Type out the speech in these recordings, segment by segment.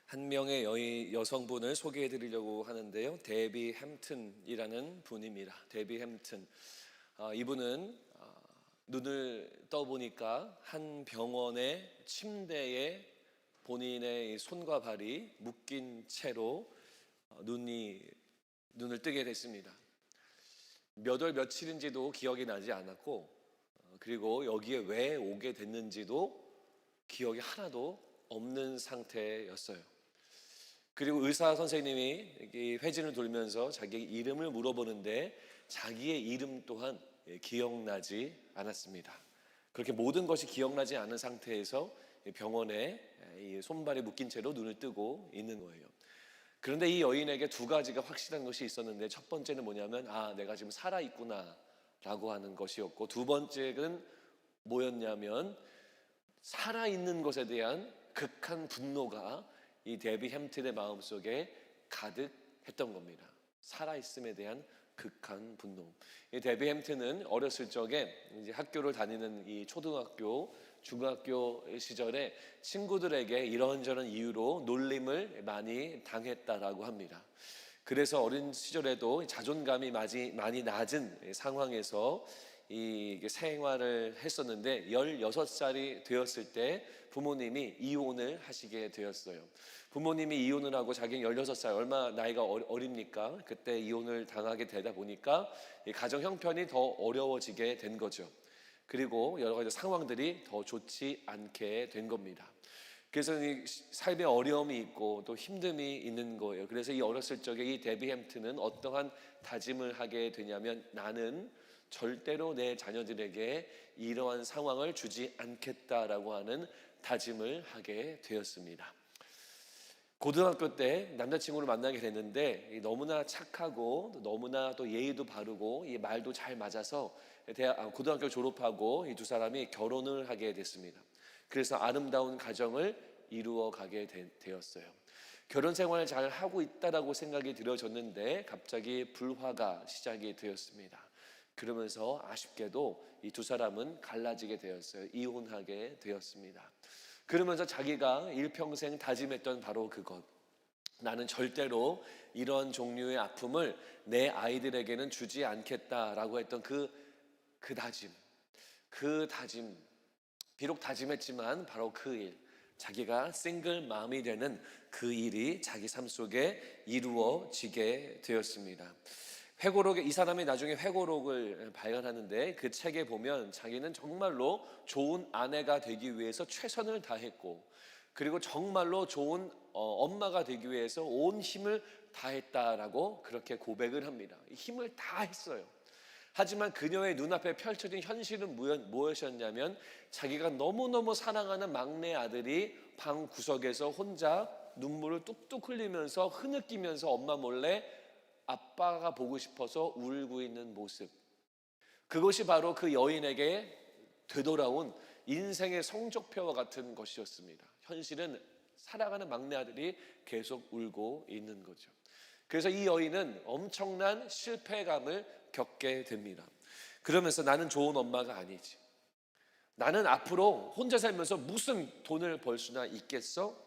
한 명의 여성분을 소개해 드리려고 하는데요. 데비 햄튼이라는 분입니다. 데비 햄튼. 이분은 눈을 떠보니까 한 병원의 침대에 본인의 손과 발이 묶인 채로 눈을 뜨게 됐습니다. 몇 월 며칠인지도 기억이 나지 않았고, 그리고 여기에 왜 오게 됐는지도 기억이 하나도 없는 상태였어요. 그리고 의사 선생님이 이 회진을 돌면서 자기 이름을 물어보는데 자기의 이름 또한 기억나지 않았습니다. 그렇게 모든 것이 기억나지 않은 상태에서 병원에 손발이 묶인 채로 눈을 뜨고 있는 거예요. 그런데 이 여인에게 두 가지가 확실한 것이 있었는데, 첫 번째는 뭐냐면 내가 지금 살아있구나 라고 하는 것이었고, 두 번째는 뭐였냐면 살아있는 것에 대한 극한 분노가 이 데비 햄튼의 마음속에 가득했던 겁니다. 살아있음에 대한 극한 분노. 이 데비 햄튼은 어렸을 적에 이제 학교를 다니는 이 초등학교, 중학교 시절에 친구들에게 이런저런 이유로 놀림을 많이 당했다라고 합니다. 그래서 어린 시절에도 자존감이 많이 낮은 상황에서 이 생활을 했었는데, 16살이 되었을 때 부모님이 이혼을 하시게 되었어요. 부모님이 이혼을 하고 자기는 16살, 얼마 나이가 어립니까? 그때 이혼을 당하게 되다 보니까 이 가정 형편이 더 어려워지게 된 거죠. 그리고 여러 가지 상황들이 더 좋지 않게 된 겁니다. 그래서 이 삶에 어려움이 있고 또 힘듦이 있는 거예요. 그래서 이 어렸을 적에 이 데비 햄튼은 어떠한 다짐을 하게 되냐면, 나는 절대로 내 자녀들에게 이러한 상황을 주지 않겠다라고 하는 다짐을 하게 되었습니다. 고등학교 때 남자친구를 만나게 됐는데, 너무나 착하고 너무나 또 예의도 바르고 이 말도 잘 맞아서 고등학교 졸업하고 이 두 사람이 결혼을 하게 됐습니다. 그래서 아름다운 가정을 이루어 가게 되었어요. 결혼 생활을 잘 하고 있다라고 생각이 들어졌는데 갑자기 불화가 시작이 되었습니다. 그러면서 아쉽게도 이 두 사람은 갈라지게 되었어요. 이혼하게 되었습니다. 그러면서 자기가 일평생 다짐했던 바로 그것, 나는 절대로 이런 종류의 아픔을 내 아이들에게는 주지 않겠다라고 했던 그 다짐, 비록 다짐했지만 바로 그 일, 자기가 싱글맘이 되는 그 일이 자기 삶 속에 이루어지게 되었습니다. 이 사람이 나중에 회고록을 발간하는데, 그 책에 보면 자기는 정말로 좋은 아내가 되기 위해서 최선을 다했고, 그리고 정말로 좋은 엄마가 되기 위해서 온 힘을 다했다라고 그렇게 고백을 합니다. 힘을 다 했어요. 하지만 그녀의 눈앞에 펼쳐진 현실은 무엇이었냐면, 자기가 너무너무 사랑하는 막내 아들이 방 구석에서 혼자 눈물을 뚝뚝 흘리면서 흐느끼면서 엄마 몰래 아빠가 보고 싶어서 울고 있는 모습, 그것이 바로 그 여인에게 되돌아온 인생의 성적표와 같은 것이었습니다. 현실은 사랑하는 막내 아들이 계속 울고 있는 거죠. 그래서 이 여인은 엄청난 실패감을 겪게 됩니다. 그러면서 나는 좋은 엄마가 아니지, 나는 앞으로 혼자 살면서 무슨 돈을 벌 수나 있겠어?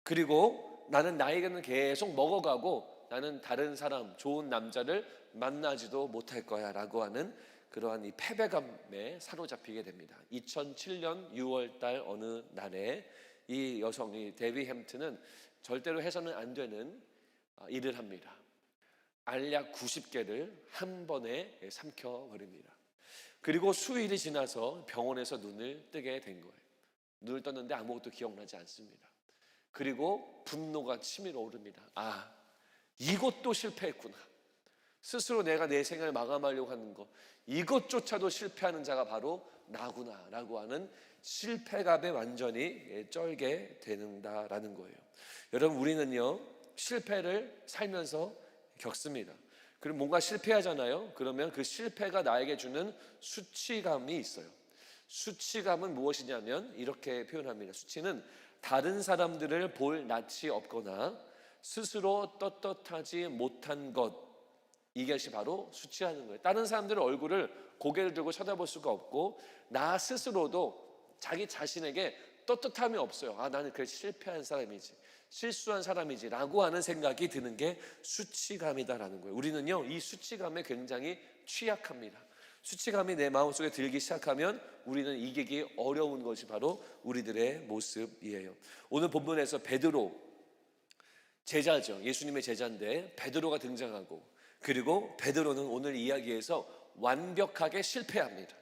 그리고 나는 나이는 계속 먹어가고 나는 다른 사람, 좋은 남자를 만나지도 못할 거야 라고 하는 그러한 이 패배감에 사로잡히게 됩니다. 2007년 6월 달 어느 날에 이 여성이 데비 햄튼은 절대로 해서는 안 되는 일을 합니다. 알약 90개를 한 번에 삼켜버립니다. 그리고 수일이 지나서 병원에서 눈을 뜨게 된 거예요. 눈을 떴는데 아무것도 기억나지 않습니다. 그리고 분노가 치밀어 오릅니다. 이것도 실패했구나. 스스로 내가 내 생을 마감하려고 하는 것, 이것조차도 실패하는 자가 바로 나구나 라고 하는 실패감에 완전히 쩔게 된다라는 거예요. 여러분, 우리는요 실패를 살면서 겪습니다. 그리고 뭔가 실패하잖아요. 그러면 그 실패가 나에게 주는 수치감이 있어요. 수치감은 무엇이냐면 이렇게 표현합니다. 수치는 다른 사람들을 볼 낯이 없거나 스스로 떳떳하지 못한 것, 이것이 바로 수치하는 거예요. 다른 사람들의 얼굴을 고개를 들고 쳐다볼 수가 없고, 나 스스로도 자기 자신에게 떳떳함이 없어요. 아, 나는 그래 실패한 사람이지, 실수한 사람이지 라고 하는 생각이 드는 게 수치감이다라는 거예요. 우리는요, 이 수치감에 굉장히 취약합니다. 수치감이 내 마음속에 들기 시작하면 우리는 이기기 어려운 것이 바로 우리들의 모습이에요. 오늘 본문에서 베드로, 제자죠. 예수님의 제자인데 베드로가 등장하고, 그리고 베드로는 오늘 이야기에서 완벽하게 실패합니다.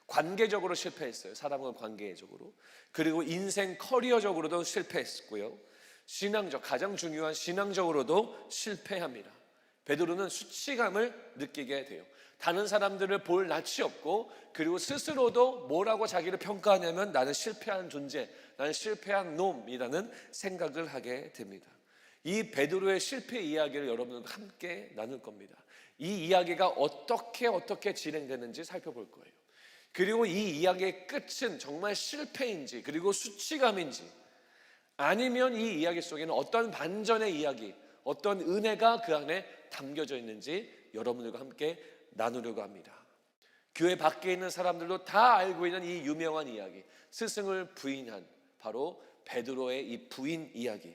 관계적으로 실패했어요. 사람과 관계적으로. 그리고 인생 커리어적으로도 실패했고요. 신앙적, 가장 중요한 신앙적으로도 실패합니다. 베드로는 수치감을 느끼게 돼요. 다른 사람들을 볼 낯이 없고, 그리고 스스로도 뭐라고 자기를 평가하냐면 나는 실패한 존재, 나는 실패한 놈이라는 생각을 하게 됩니다. 이 베드로의 실패 이야기를 여러분과 함께 나눌 겁니다. 이 이야기가 어떻게 진행되는지 살펴볼 거예요. 그리고 이 이야기의 끝은 정말 실패인지, 그리고 수치감인지, 아니면 이 이야기 속에는 어떤 반전의 이야기, 어떤 은혜가 그 안에 담겨져 있는지 여러분들과 함께 나누려고 합니다. 교회 밖에 있는 사람들도 다 알고 있는 이 유명한 이야기, 스승을 부인한 바로 베드로의 이 부인 이야기,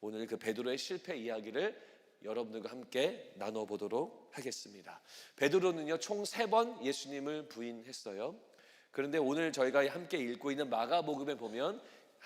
오늘 그 베드로의 실패 이야기를 여러분들과 함께 나눠보도록 하겠습니다. 베드로는요, 총 3번 예수님을 부인했어요. 그런데 오늘 저희가 함께 읽고 있는 마가복음에 보면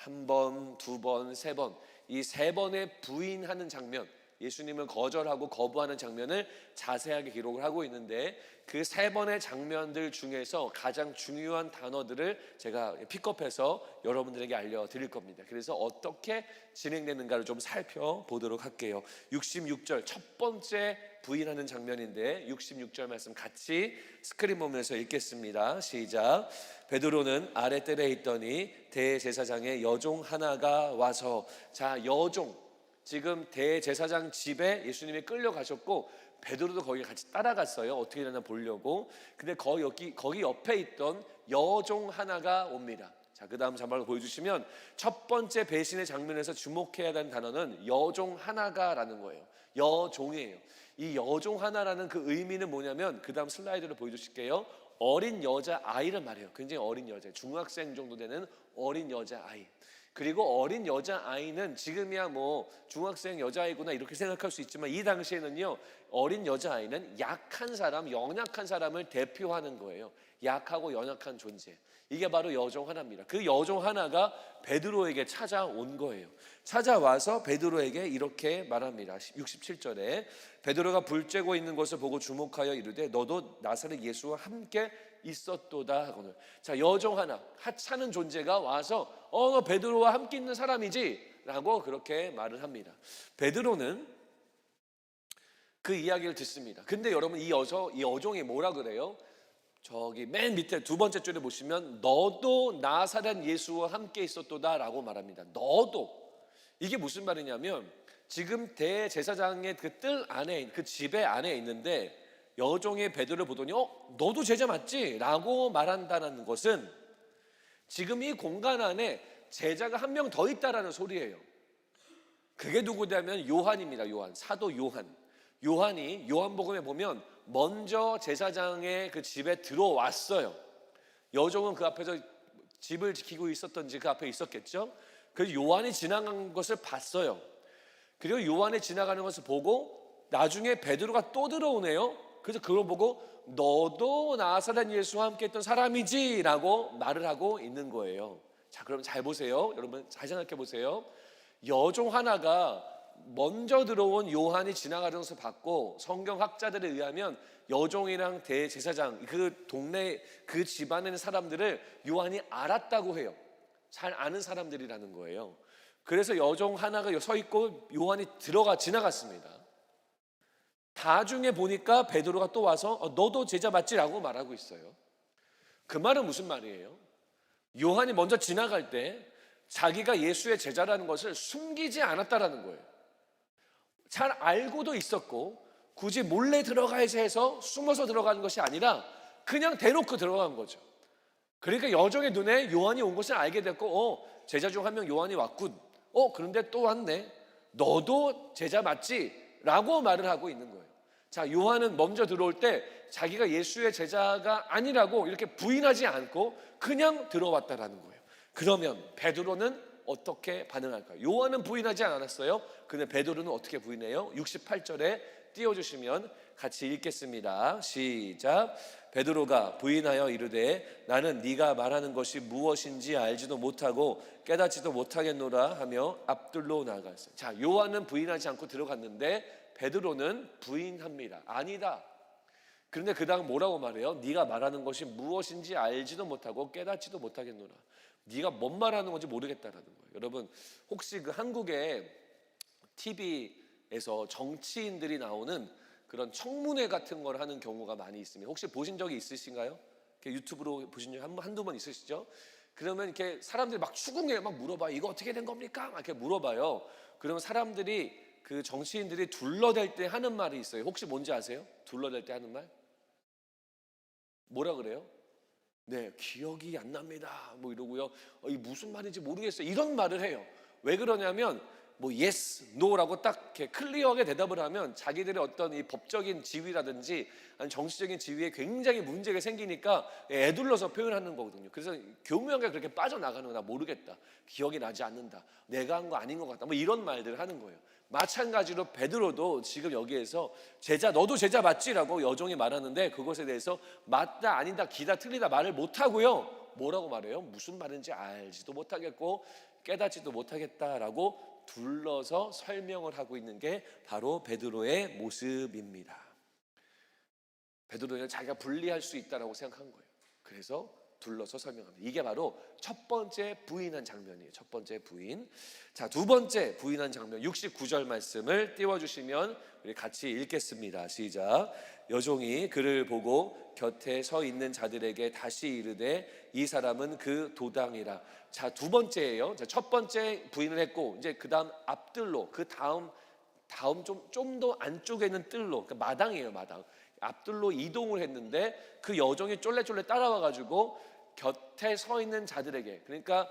1번, 2번, 3번, 이 3번의 부인하는 장면, 예수님을 거절하고 거부하는 장면을 자세하게 기록을 하고 있는데, 그 3번의 장면들 중에서 가장 중요한 단어들을 제가 픽업해서 여러분들에게 알려드릴 겁니다. 그래서 어떻게 진행되는가를 좀 살펴보도록 할게요. 66절 첫 번째 부인하는 장면인데, 66절 말씀 같이 스크린 보면서 읽겠습니다. 시작. 베드로는 아랫뜰에 있더니 대제사장의 여종 하나가 와서, 자, 여종, 지금 대제사장 집에 예수님이 끌려가셨고 베드로도 거기 같이 따라갔어요. 어떻게 되나 보려고. 근데 거기 옆에 있던 여종 하나가 옵니다. 자, 그 다음 장면을 보여주시면 첫 번째 배신의 장면에서 주목해야 하는 단어는 여종 하나가라는 거예요. 여종이에요. 이 여종 하나라는 그 의미는 뭐냐면, 그 다음 슬라이드를 보여주실게요. 어린 여자 아이를 말해요. 굉장히 어린 여자, 중학생 정도 되는 어린 여자 아이. 그리고 어린 여자아이는 지금이야 뭐 중학생 여자아이구나 이렇게 생각할 수 있지만, 이 당시에는요, 어린 여자아이는 약한 사람, 연약한 사람을 대표하는 거예요. 약하고 연약한 존재. 이게 바로 여종 하나입니다. 그 여종 하나가 베드로에게 찾아온 거예요. 찾아와서 베드로에게 이렇게 말합니다. 67절에 베드로가 불 쬐고 있는 것을 보고 주목하여 이르되 너도 나사렛 예수와 함께 있었도다 하거늘. 자, 여종 하나, 하찮은 존재가 와서 너 베드로와 함께 있는 사람이지 라고 그렇게 말을 합니다. 베드로는 그 이야기를 듣습니다. 근데 여러분, 이 여종이 뭐라 그래요? 저기 맨 밑에 두 번째 줄에 보시면 너도 나사렛 예수와 함께 있었도다 라고 말합니다. 너도. 이게 무슨 말이냐면, 지금 대제사장의 그 뜰 안에, 그 집의 안에 있는데 여종의 베드로를 보더니 너도 제자 맞지? 라고 말한다는 것은 지금 이 공간 안에 제자가 한 명 더 있다라는 소리예요. 그게 누구냐면 요한입니다. 요한, 사도 요한. 요한이 요한복음에 보면 먼저 제사장의 그 집에 들어왔어요. 여종은 그 앞에서 집을 지키고 있었던지 그 앞에 있었겠죠. 그래서 요한이 지나간 것을 봤어요. 그리고 요한이 지나가는 것을 보고 나중에 베드로가 또 들어오네요. 그래서 그걸 보고 너도 나사렛 예수와 함께 했던 사람이지 라고 말을 하고 있는 거예요. 자, 그럼 잘 보세요. 여러분 잘 생각해 보세요. 여종 하나가 먼저 들어온 요한이 지나가는 것을 봤고, 성경학자들에 의하면 여종이랑 대제사장, 그 동네 그 집안에 있는 사람들을 요한이 알았다고 해요. 잘 아는 사람들이라는 거예요. 그래서 여종 하나가 서 있고 요한이 지나갔습니다. 나중에 보니까 베드로가 또 와서 너도 제자 맞지라고 말하고 있어요. 그 말은 무슨 말이에요? 요한이 먼저 지나갈 때 자기가 예수의 제자라는 것을 숨기지 않았다라는 거예요. 잘 알고도 있었고, 굳이 몰래 들어가야지 해서 숨어서 들어가는 것이 아니라 그냥 대놓고 들어간 거죠. 그러니까 여종의 눈에 요한이 온 것을 알게 됐고, 제자 중 한 명 요한이 왔군. 그런데 또 왔네. 너도 제자 맞지? 라고 말을 하고 있는 거예요. 자, 요한은 먼저 들어올 때 자기가 예수의 제자가 아니라고 이렇게 부인하지 않고 그냥 들어왔다라는 거예요. 그러면 베드로는 어떻게 반응할까요? 요한은 부인하지 않았어요. 근데 베드로는 어떻게 부인해요? 68절에 띄워주시면 같이 읽겠습니다. 시작. 베드로가 부인하여 이르되 나는 네가 말하는 것이 무엇인지 알지도 못하고 깨닫지도 못하겠노라 하며 앞들로 나아갔어요. 자, 요한은 부인하지 않고 들어갔는데 베드로는 부인합니다. 아니다. 그런데 그 다음 뭐라고 말해요? 네가 말하는 것이 무엇인지 알지도 못하고 깨닫지도 못하겠노라. 네가 뭔 말하는 건지 모르겠다라는 거예요. 여러분, 혹시 그 한국의 TV에서 정치인들이 나오는 그런 청문회 같은 걸 하는 경우가 많이 있습니다. 혹시 보신 적이 있으신가요? 유튜브로 보신 적이 한두 번 있으시죠? 그러면 이렇게 사람들이 막 추궁해 막 물어봐요. 이거 어떻게 된 겁니까? 막 이렇게 물어봐요. 그러면 사람들이 그 정치인들이 둘러댈 때 하는 말이 있어요. 혹시 뭔지 아세요? 둘러댈 때 하는 말? 뭐라 그래요? 네, 기억이 안 납니다. 뭐 이러고요. 이 무슨 말인지 모르겠어요. 이런 말을 해요. 왜 그러냐면 뭐 yes, no라고 딱 이렇게 클리어하게 대답을 하면 자기들의 어떤 이 법적인 지위라든지 아니 정치적인 지위에 굉장히 문제가 생기니까 애둘러서 표현하는 거거든요. 그래서 교묘하게 그렇게 빠져나가는 거나 모르겠다. 기억이 나지 않는다. 내가 한 거 아닌 것 같다. 뭐 이런 말들을 하는 거예요. 마찬가지로 베드로도 지금 여기에서 제자 너도 제자 맞지라고 여종이 말하는데 그것에 대해서 맞다 아니다 기다 틀리다 말을 못하고요. 뭐라고 말해요? 무슨 말인지 알지도 못하겠고 깨닫지도 못하겠다라고 둘러서 설명을 하고 있는 게 바로 베드로의 모습입니다. 베드로는 자기가 불리할 수 있다라고 생각한 거예요. 그래서 둘러서 설명합니다. 이게 바로 첫 번째 부인한 장면이에요. 첫 번째 부인. 자, 두 번째 부인한 장면 69절 말씀을 띄워주시면 우리 같이 읽겠습니다. 시작. 여종이 그를 보고 곁에 서 있는 자들에게 다시 이르되 이 사람은 그 도당이라. 자, 두 번째예요. 자, 첫 번째 부인을 했고 이제 그 다음 앞뜰로 그 다음 좀 더 안쪽에 있는 뜰로 그러니까 마당이에요. 마당. 앞뜰로 이동을 했는데 그 여종이 쫄래쫄래 따라와 가지고 곁에 서 있는 자들에게 그러니까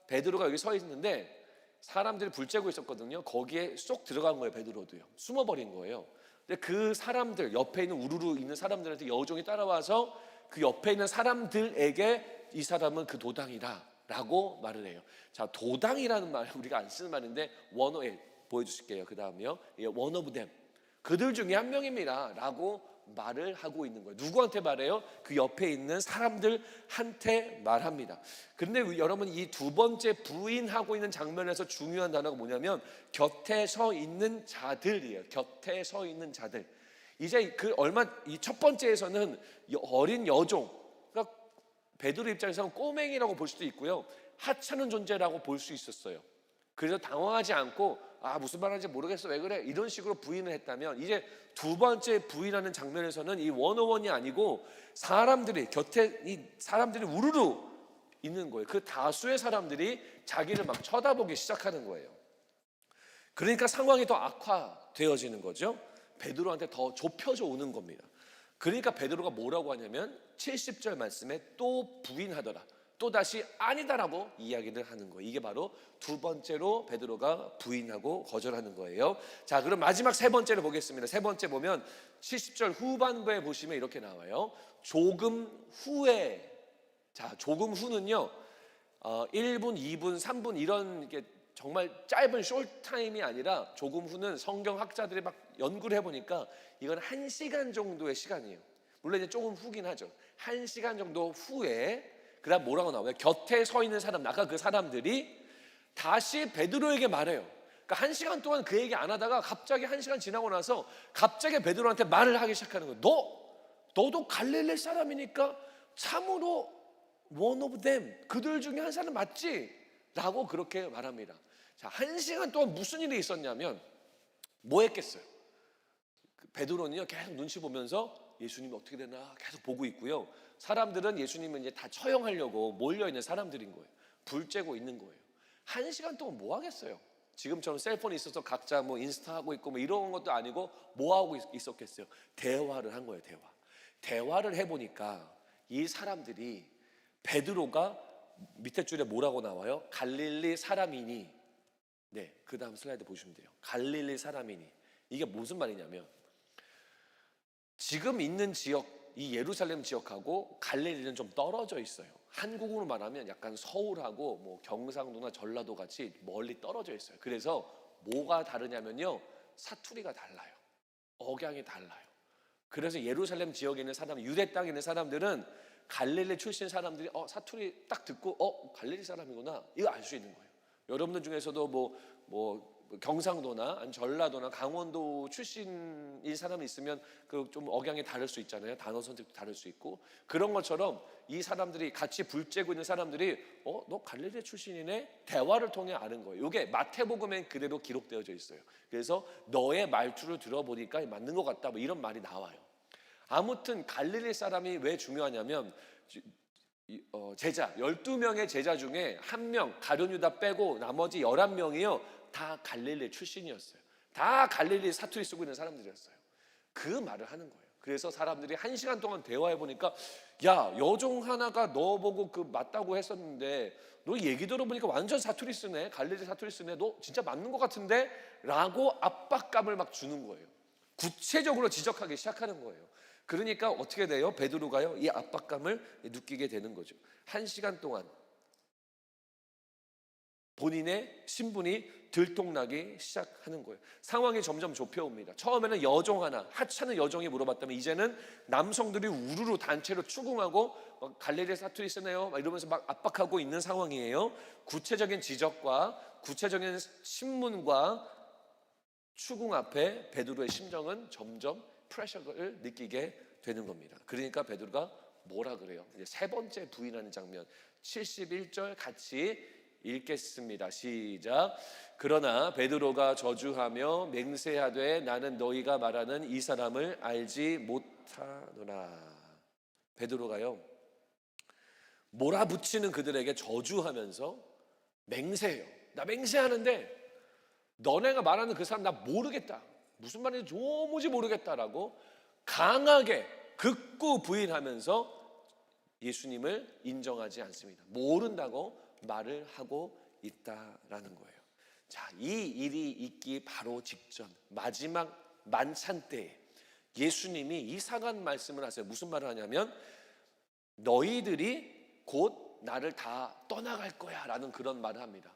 베드로가 여기 서 있는데 사람들이 불 쬐고 있었거든요. 거기에 쏙 들어간 거예요. 베드로도요. 숨어버린 거예요. 근데 그 사람들 옆에 있는 우르르 있는 사람들한테 여종이 따라와서 그 옆에 있는 사람들에게 이 사람은 그 도당이다 라고 말을 해요. 자, 도당이라는 말 우리가 안 쓰는 말인데 원어에 보여주실게요. 그 다음이요. one of them. 그들 중에 한 명입니다 라고 말을 하고 있는 거예요. 누구한테 말해요? 그 옆에 있는 사람들한테 말합니다. 그런데 여러분 이 두 번째 부인하고 있는 장면에서 중요한 단어가 뭐냐면 곁에 서 있는 자들이에요. 곁에 서 있는 자들. 이제 이 첫 번째에서는 어린 여종, 그러니까 베드로 입장에서는 꼬맹이라고 볼 수도 있고요. 하찮은 존재라고 볼 수 있었어요. 그래서 당황하지 않고 무슨 말하는지 모르겠어 왜 그래 이런 식으로 부인을 했다면 이제 두 번째 부인하는 장면에서는 이 원어원이 아니고 사람들이 곁에 이 사람들이 우르르 있는 거예요. 그 다수의 사람들이 자기를 막 쳐다보기 시작하는 거예요. 그러니까 상황이 더 악화되어지는 거죠. 베드로한테 더 좁혀져 오는 겁니다. 그러니까 베드로가 뭐라고 하냐면 70절 말씀에 또 부인하더라. 또다시 아니다라고 이야기를 하는 거예요. 이게 바로 두 번째로 베드로가 부인하고 거절하는 거예요. 자, 그럼 마지막 세 번째를 보겠습니다. 세 번째 보면 70절 후반부에 보시면 이렇게 나와요. 조금 후에. 자, 조금 후는요 1분, 2분, 3분 이런 게 정말 짧은 숄타임이 아니라 조금 후는 성경학자들이 막 연구를 해보니까 이건 1시간 정도의 시간이에요. 물론 이제 조금 후긴 하죠. 1시간 정도 후에 그 다음 뭐라고 나와요? 곁에 서 있는 사람, 아까 그 사람들이 다시 베드로에게 말해요. 그러니까 1시간 동안 그 얘기 안 하다가 갑자기 1시간 지나고 나서 갑자기 베드로한테 말을 하기 시작하는 거예요. 너도 갈릴리 사람이니까 참으로 one of them, 그들 중에 한 사람 맞지? 라고 그렇게 말합니다. 자, 1시간 동안 무슨 일이 있었냐면 뭐 했겠어요? 베드로는요 계속 눈치 보면서 예수님이 어떻게 되나 계속 보고 있고요. 사람들은 예수님을 이제 다 처형하려고 몰려있는 사람들인 거예요. 불 쬐고 있는 거예요. 1시간 동안 뭐 하겠어요? 지금처럼 셀폰이 있어서 각자 뭐 인스타 하고 있고 뭐 이런 것도 아니고 뭐 하고 있었겠어요? 대화를 한 거예요. 대화를 해보니까 이 사람들이 베드로가 밑에 줄에 뭐라고 나와요? 갈릴리 사람이니. 네, 그 다음 슬라이드 보시면 돼요. 갈릴리 사람이니. 이게 무슨 말이냐면 지금 있는 지역, 이 예루살렘 지역하고 갈릴리는 좀 떨어져 있어요. 한국으로 말하면 약간 서울하고 뭐 경상도나 전라도 같이 멀리 떨어져 있어요. 그래서 뭐가 다르냐면요, 사투리가 달라요. 억양이 달라요. 그래서 예루살렘 지역에 있는 사람, 유대 땅에 있는 사람들은 갈릴리 출신 사람들이 사투리 딱 듣고 갈릴리 사람이구나, 이거 알 수 있는 거예요. 여러분들 중에서도 뭐 경상도나 아니면 전라도나 강원도 출신인 사람이 있으면 그 좀 억양이 다를 수 있잖아요. 단어 선택도 다를 수 있고, 그런 것처럼 이 사람들이 같이 불쬐고 있는 사람들이 너 갈릴리 출신이네, 대화를 통해 아는 거예요. 이게 마태복음에 그대로 기록되어져 있어요. 그래서 너의 말투를 들어보니까 맞는 것 같다, 뭐 이런 말이 나와요. 아무튼 갈릴리 사람이 왜 중요하냐면 제자 12명의 제자 중에 한 명, 가룟 유다 빼고 나머지 11명이요 다 갈릴리 출신이었어요. 다 갈릴리 사투리 쓰고 있는 사람들이었어요. 그 말을 하는 거예요. 그래서 사람들이 1시간 동안 대화해 보니까, 야, 여종 하나가 너 보고 그 맞다고 했었는데 너 얘기 들어보니까 완전 사투리 쓰네, 갈릴리 사투리 쓰네, 너 진짜 맞는 것 같은데? 라고 압박감을 막 주는 거예요. 구체적으로 지적하기 시작하는 거예요. 그러니까 어떻게 돼요? 베드로가요 이 압박감을 느끼게 되는 거죠. 1시간 동안 본인의 신분이 들통나기 시작하는 거예요. 상황이 점점 좁혀옵니다. 처음에는 여종 하나, 하찮은 여종이 물어봤다면 이제는 남성들이 우르르 단체로 추궁하고 갈릴리 사투리 쓰네요 막 이러면서 막 압박하고 있는 상황이에요. 구체적인 지적과 구체적인 신문과 추궁 앞에 베드로의 심정은 점점 프레셔를 느끼게 되는 겁니다. 그러니까 베드로가 뭐라 그래요? 이제 세 번째 부인하는 장면 71절 같이 읽겠습니다. 시작. 그러나 베드로가 저주하며 맹세하되 나는 너희가 말하는 이 사람을 알지 못하노라. 베드로가요 몰아붙이는 그들에게 저주하면서 맹세해요. 나 맹세하는데 너네가 말하는 그 사람 나 모르겠다, 무슨 말인지 도무지 모르겠다라고 강하게 극구 부인하면서 예수님을 인정하지 않습니다. 모른다고 말을 하고 있다라는 거예요. 자, 이 일이 있기 바로 직전 마지막 만찬 때에 예수님이 이상한 말씀을 하세요. 무슨 말을 하냐면 너희들이 곧 나를 다 떠나갈 거야 라는 그런 말을 합니다.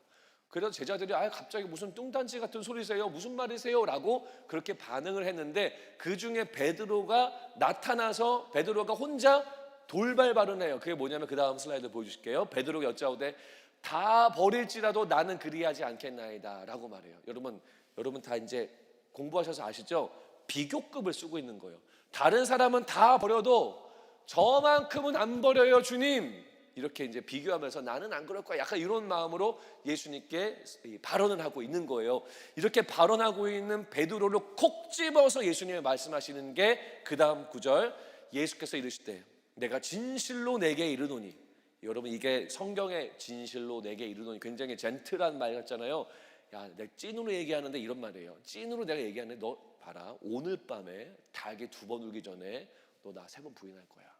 그래서 제자들이 갑자기 무슨 뚱딴지 같은 소리세요? 무슨 말이세요? 라고 그렇게 반응을 했는데 그 중에 베드로가 나타나서 베드로가 혼자 돌발 발언해요. 그게 뭐냐면 그 다음 슬라이드 보여주실게요. 베드로가 여짜오되 다 버릴지라도 나는 그리하지 않겠나이다 라고 말해요. 여러분 다 이제 공부하셔서 아시죠? 비교급을 쓰고 있는 거예요. 다른 사람은 다 버려도 저만큼은 안 버려요 주님, 이렇게 이제 비교하면서 나는 안 그럴 거야, 약간 이런 마음으로 예수님께 발언을 하고 있는 거예요. 이렇게 발언하고 있는 베드로를 콕 집어서 예수님이 말씀하시는 게 그 다음 구절, 예수께서 이르시되 내가 진실로 내게 이르노니. 여러분 이게 성경의 진실로 내게 이르노니 굉장히 젠틀한 말 같잖아요. 야, 내가 찐으로 얘기하는데 이런 말이에요. 찐으로 내가 얘기하는데 너 봐라, 오늘 밤에 닭이 2번 울기 전에 너 나 3번 부인할 거야.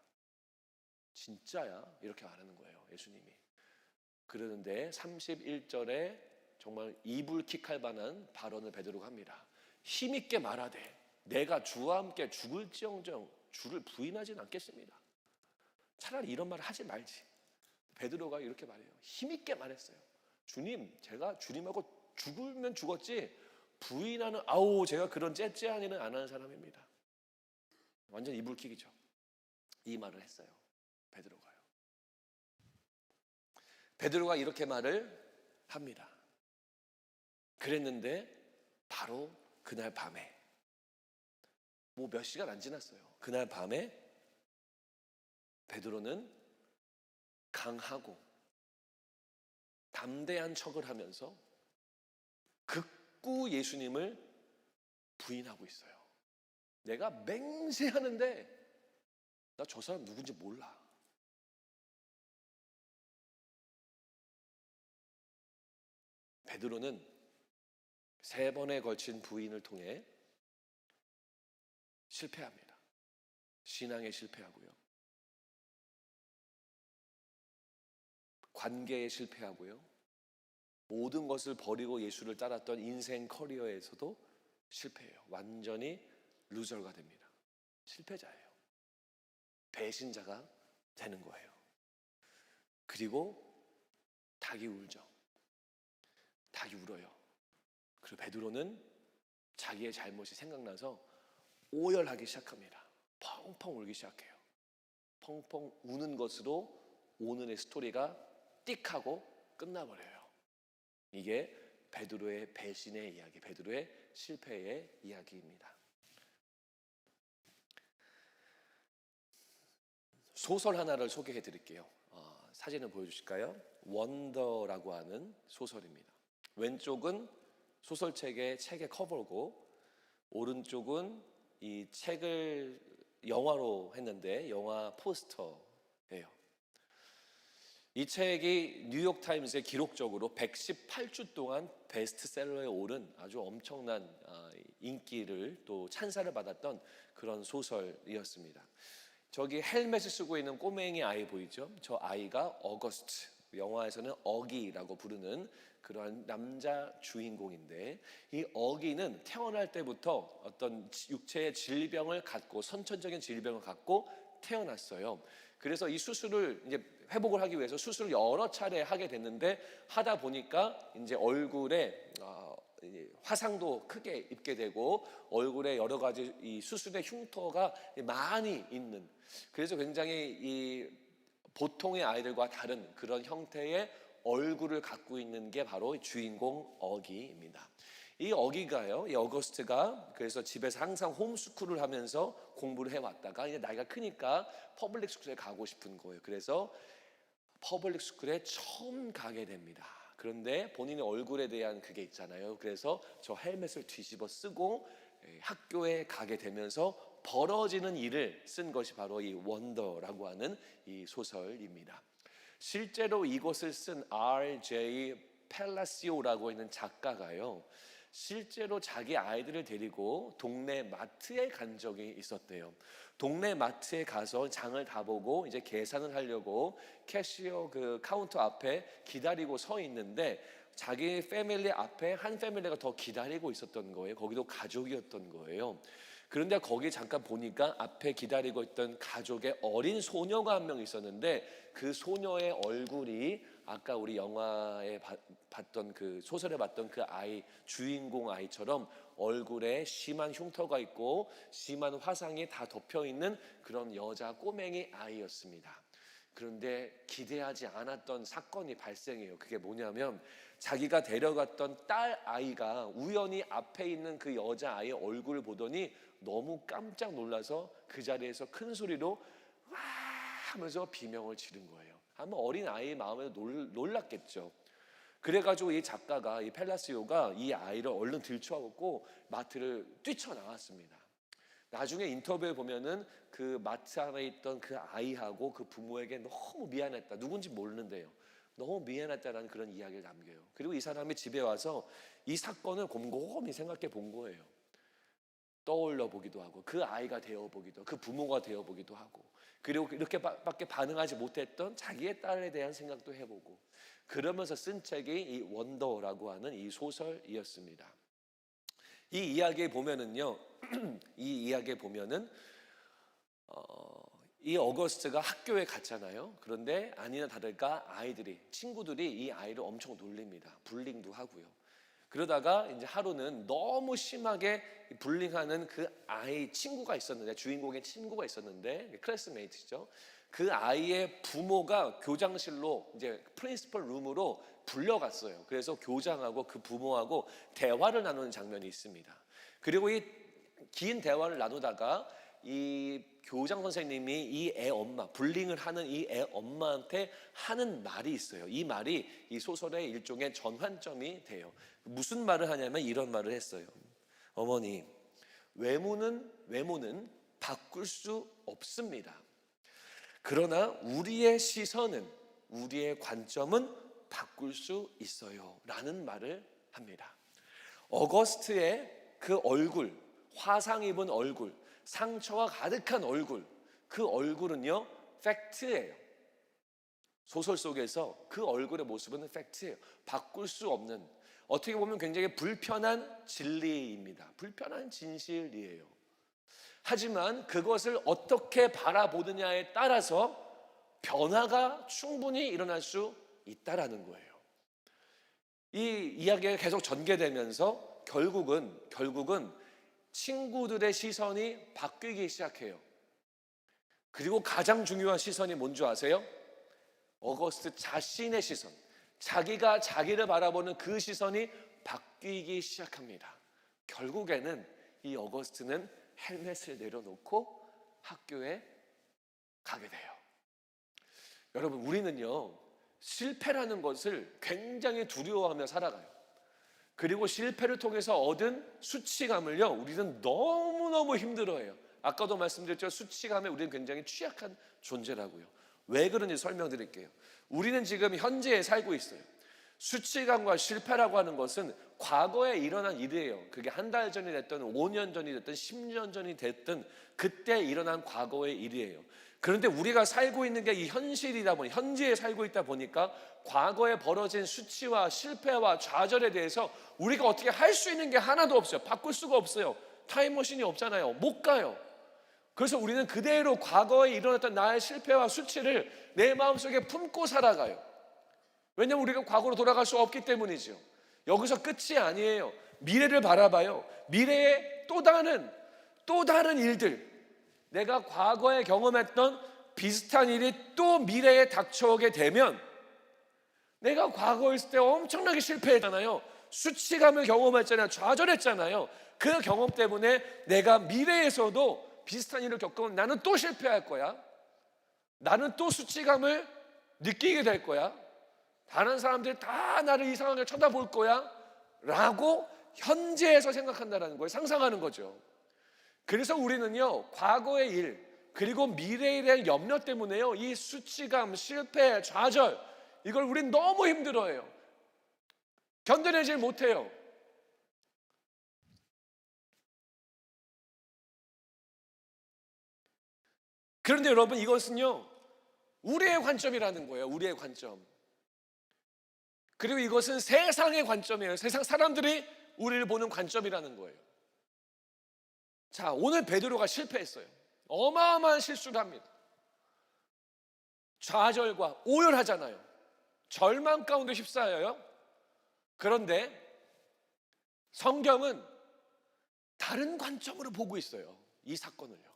진짜야? 이렇게 말하는 거예요 예수님이. 그러는데 31절에 정말 이불킥할 만한 발언을 베드로가 합니다. 힘있게 말하되 내가 주와 함께 죽을지언정 주를 부인하진 않겠습니다. 차라리 이런 말을 하지 말지. 베드로가 이렇게 말해요. 힘있게 말했어요. 주님, 제가 주님하고 죽으면 죽었지 부인하는 제가 그런 째째한 일은 안 하는 사람입니다. 완전 이불킥이죠. 이 말을 했어요 베드로가요. 베드로가 이렇게 말을 합니다. 그랬는데 바로 그날 밤에 뭐 몇 시간 안 지났어요. 그날 밤에 베드로는 강하고 담대한 척을 하면서 극구 예수님을 부인하고 있어요. 내가 맹세하는데 나 저 사람 누군지 몰라. 베드로는 3번에 걸친 부인을 통해 실패합니다. 신앙에 실패하고요, 관계에 실패하고요, 모든 것을 버리고 예수를 따랐던 인생 커리어에서도 실패해요. 완전히 루저가 됩니다. 실패자예요. 배신자가 되는 거예요. 그리고 닭이 울죠. 닭이 울어요. 그리고 베드로는 자기의 잘못이 생각나서 오열하기 시작합니다. 펑펑 울기 시작해요. 펑펑 우는 것으로 오늘의 스토리가 띡 하고 끝나버려요. 이게 베드로의 배신의 이야기, 베드로의 실패의 이야기입니다. 소설 하나를 소개해 드릴게요. 사진을 보여주실까요? 원더라고 하는 소설입니다. 왼쪽은 소설책의 커버고, 오른쪽은 이 책을 영화로 했는데 영화 포스터예요. 이 책이 뉴욕타임스에 기록적으로 118주 동안 베스트셀러에 오른 아주 엄청난 인기를 또 찬사를 받았던 그런 소설이었습니다. 저기 헬멧을 쓰고 있는 꼬맹이 아이 보이죠? 저 아이가 어거스트, 영화에서는 어기라고 부르는 그러한 남자 주인공인데, 이 어기는 태어날 때부터 어떤 육체의 질병을 갖고, 선천적인 질병을 갖고 태어났어요. 그래서 이 수술을 이제 회복을 하기 위해서 수술을 여러 차례 하게 됐는데, 하다 보니까 이제 얼굴에 화상도 크게 입게 되고 얼굴에 여러 가지 이 수술의 흉터가 많이 있는, 그래서 굉장히 이 보통의 아이들과 다른 그런 형태의 얼굴을 갖고 있는 게 바로 주인공 어기입니다. 이 어기가요, 이 어거스트가 그래서 집에서 항상 홈스쿨을 하면서 공부를 해왔다가 이제 나이가 크니까 퍼블릭 스쿨에 가고 싶은 거예요. 그래서 퍼블릭 스쿨에 처음 가게 됩니다. 그런데 본인의 얼굴에 대한 그게 있잖아요. 그래서 저 헬멧을 뒤집어 쓰고 학교에 가게 되면서 벌어지는 일을 쓴 것이 바로 이 원더라고 하는 이 소설입니다. 실제로 이것을 쓴 R.J. 펠라시오라고 있는 작가가요, 실제로 자기 아이들을 데리고 동네 마트에 간 적이 있었대요. 동네 마트에 가서 장을 다 보고 이제 계산을 하려고 캐시어 그 카운터 앞에 기다리고 서 있는데, 자기 패밀리 앞에 한 패밀리가 더 기다리고 있었던 거예요. 거기도 가족이었던 거예요. 그런데 거기 잠깐 보니까 앞에 기다리고 있던 가족의 어린 소녀가 한 명 있었는데, 그 소녀의 얼굴이 아까 우리 영화에 봤던 그 소설에 봤던 그 아이, 주인공 아이처럼 얼굴에 심한 흉터가 있고 심한 화상이 다 덮여 있는 그런 여자 꼬맹이 아이였습니다. 그런데 기대하지 않았던 사건이 발생해요. 그게 뭐냐면, 자기가 데려갔던 딸 아이가 우연히 앞에 있는 그 여자 아이의 얼굴을 보더니 너무 깜짝 놀라서 그 자리에서 큰 소리로 와 하면서 비명을 지른 거예요. 아마 어린 아이의 마음에 놀랐겠죠. 그래가지고 이 작가가, 이 펠라시오가 이 아이를 얼른 들쳐안고 마트를 뛰쳐나왔습니다. 나중에 인터뷰에 보면은 그 마트 안에 있던 그 아이하고 그 부모에게 너무 미안했다, 누군지 모르는데요, 너무 미안했다라는 그런 이야기를 남겨요. 그리고 이 사람이 집에 와서 이 사건을 곰곰이 생각해 본 거예요. 떠올려 보기도 하고, 그 아이가 되어 보기도 하고, 그 부모가 되어 보기도 하고, 그리고 이렇게밖에 반응하지 못했던 자기의 딸에 대한 생각도 해보고, 그러면서 쓴 책이 이 원더라고 하는 이 소설이었습니다. 이 이야기에 보면은요, 이 이야기에 보면은 이 어거스트가 학교에 갔잖아요. 그런데 아니나 다를까 친구들이 이 아이를 엄청 놀립니다. 불링도 하고요. 그러다가 이제 하루는 너무 심하게 불링하는 그 아이 친구가 있었는데, 주인공의 친구가 있었는데, 클래스메이트죠. 그 아이의 부모가 교장실로 이제 프린시펄 룸으로 불려갔어요. 그래서 교장하고 그 부모하고 대화를 나누는 장면이 있습니다. 그리고 이 긴 대화를 나누다가 이 교장 선생님이 이 애 엄마, 불링을 하는 이 애 엄마한테 하는 말이 있어요. 이 말이 이 소설의 일종의 전환점이 돼요. 무슨 말을 하냐면 이런 말을 했어요. 어머니, 외모는 바꿀 수 없습니다. 그러나 우리의 시선은, 우리의 관점은 바꿀 수 있어요 라는 말을 합니다. 어거스트의 그 얼굴, 화상 입은 얼굴, 상처가 가득한 얼굴, 그 얼굴은요 팩트예요. 소설 속에서 그 얼굴의 모습은 팩트예요. 바꿀 수 없는, 어떻게 보면 굉장히 불편한 진리입니다. 불편한 진실이에요. 하지만 그것을 어떻게 바라보느냐에 따라서 변화가 충분히 일어날 수 있다라는 거예요. 이 이야기가 계속 전개되면서 결국은 친구들의 시선이 바뀌기 시작해요. 그리고 가장 중요한 시선이 뭔지 아세요? 어거스트 자신의 시선, 자기가 자기를 바라보는 그 시선이 바뀌기 시작합니다. 결국에는 이 어거스트는 헬멧을 내려놓고 학교에 가게 돼요. 여러분, 우리는요, 실패라는 것을 굉장히 두려워하며 살아가요. 그리고 실패를 통해서 얻은 수치감을요, 우리는 너무너무 힘들어해요. 아까도 말씀드렸죠, 수치감에 우리는 굉장히 취약한 존재라고요. 왜 그런지 설명드릴게요. 우리는 지금 현재에 살고 있어요. 수치감과 실패라고 하는 것은 과거에 일어난 일이에요. 그게 한 달 전이 됐든 5년 전이 됐든 10년 전이 됐든 그때 일어난 과거의 일이에요. 그런데 우리가 살고 있는 게 이 현실이다 보니, 현재에 살고 있다 보니까 과거에 벌어진 수치와 실패와 좌절에 대해서 우리가 어떻게 할 수 있는 게 하나도 없어요. 바꿀 수가 없어요. 타임머신이 없잖아요. 못 가요. 그래서 우리는 그대로 과거에 일어났던 나의 실패와 수치를 내 마음속에 품고 살아가요. 왜냐하면 우리가 과거로 돌아갈 수 없기 때문이죠. 여기서 끝이 아니에요. 미래를 바라봐요. 미래에 또 다른 일들, 내가 과거에 경험했던 비슷한 일이 또 미래에 닥쳐오게 되면, 내가 과거에 있을 때 엄청나게 실패했잖아요. 수치감을 경험했잖아요. 좌절했잖아요. 그 경험 때문에 내가 미래에서도 비슷한 일을 겪으면 나는 또 실패할 거야. 나는 또 수치감을 느끼게 될 거야. 다른 사람들이 다 나를 이상하게 쳐다볼 거야 라고 현재에서 생각한다는 거예요. 상상하는 거죠. 그래서 우리는요, 과거의 일 그리고 미래에 대한 염려 때문에요, 이 수치감, 실패, 좌절, 이걸 우린 너무 힘들어해요. 견뎌내질 못해요. 그런데 여러분, 이것은요, 우리의 관점이라는 거예요. 우리의 관점. 그리고 이것은 세상의 관점이에요. 세상 사람들이 우리를 보는 관점이라는 거예요. 자, 오늘 베드로가 실패했어요. 어마어마한 실수를 합니다. 좌절과 오열하잖아요. 절망 가운데 휩싸여요. 그런데 성경은 다른 관점으로 보고 있어요. 이 사건을요.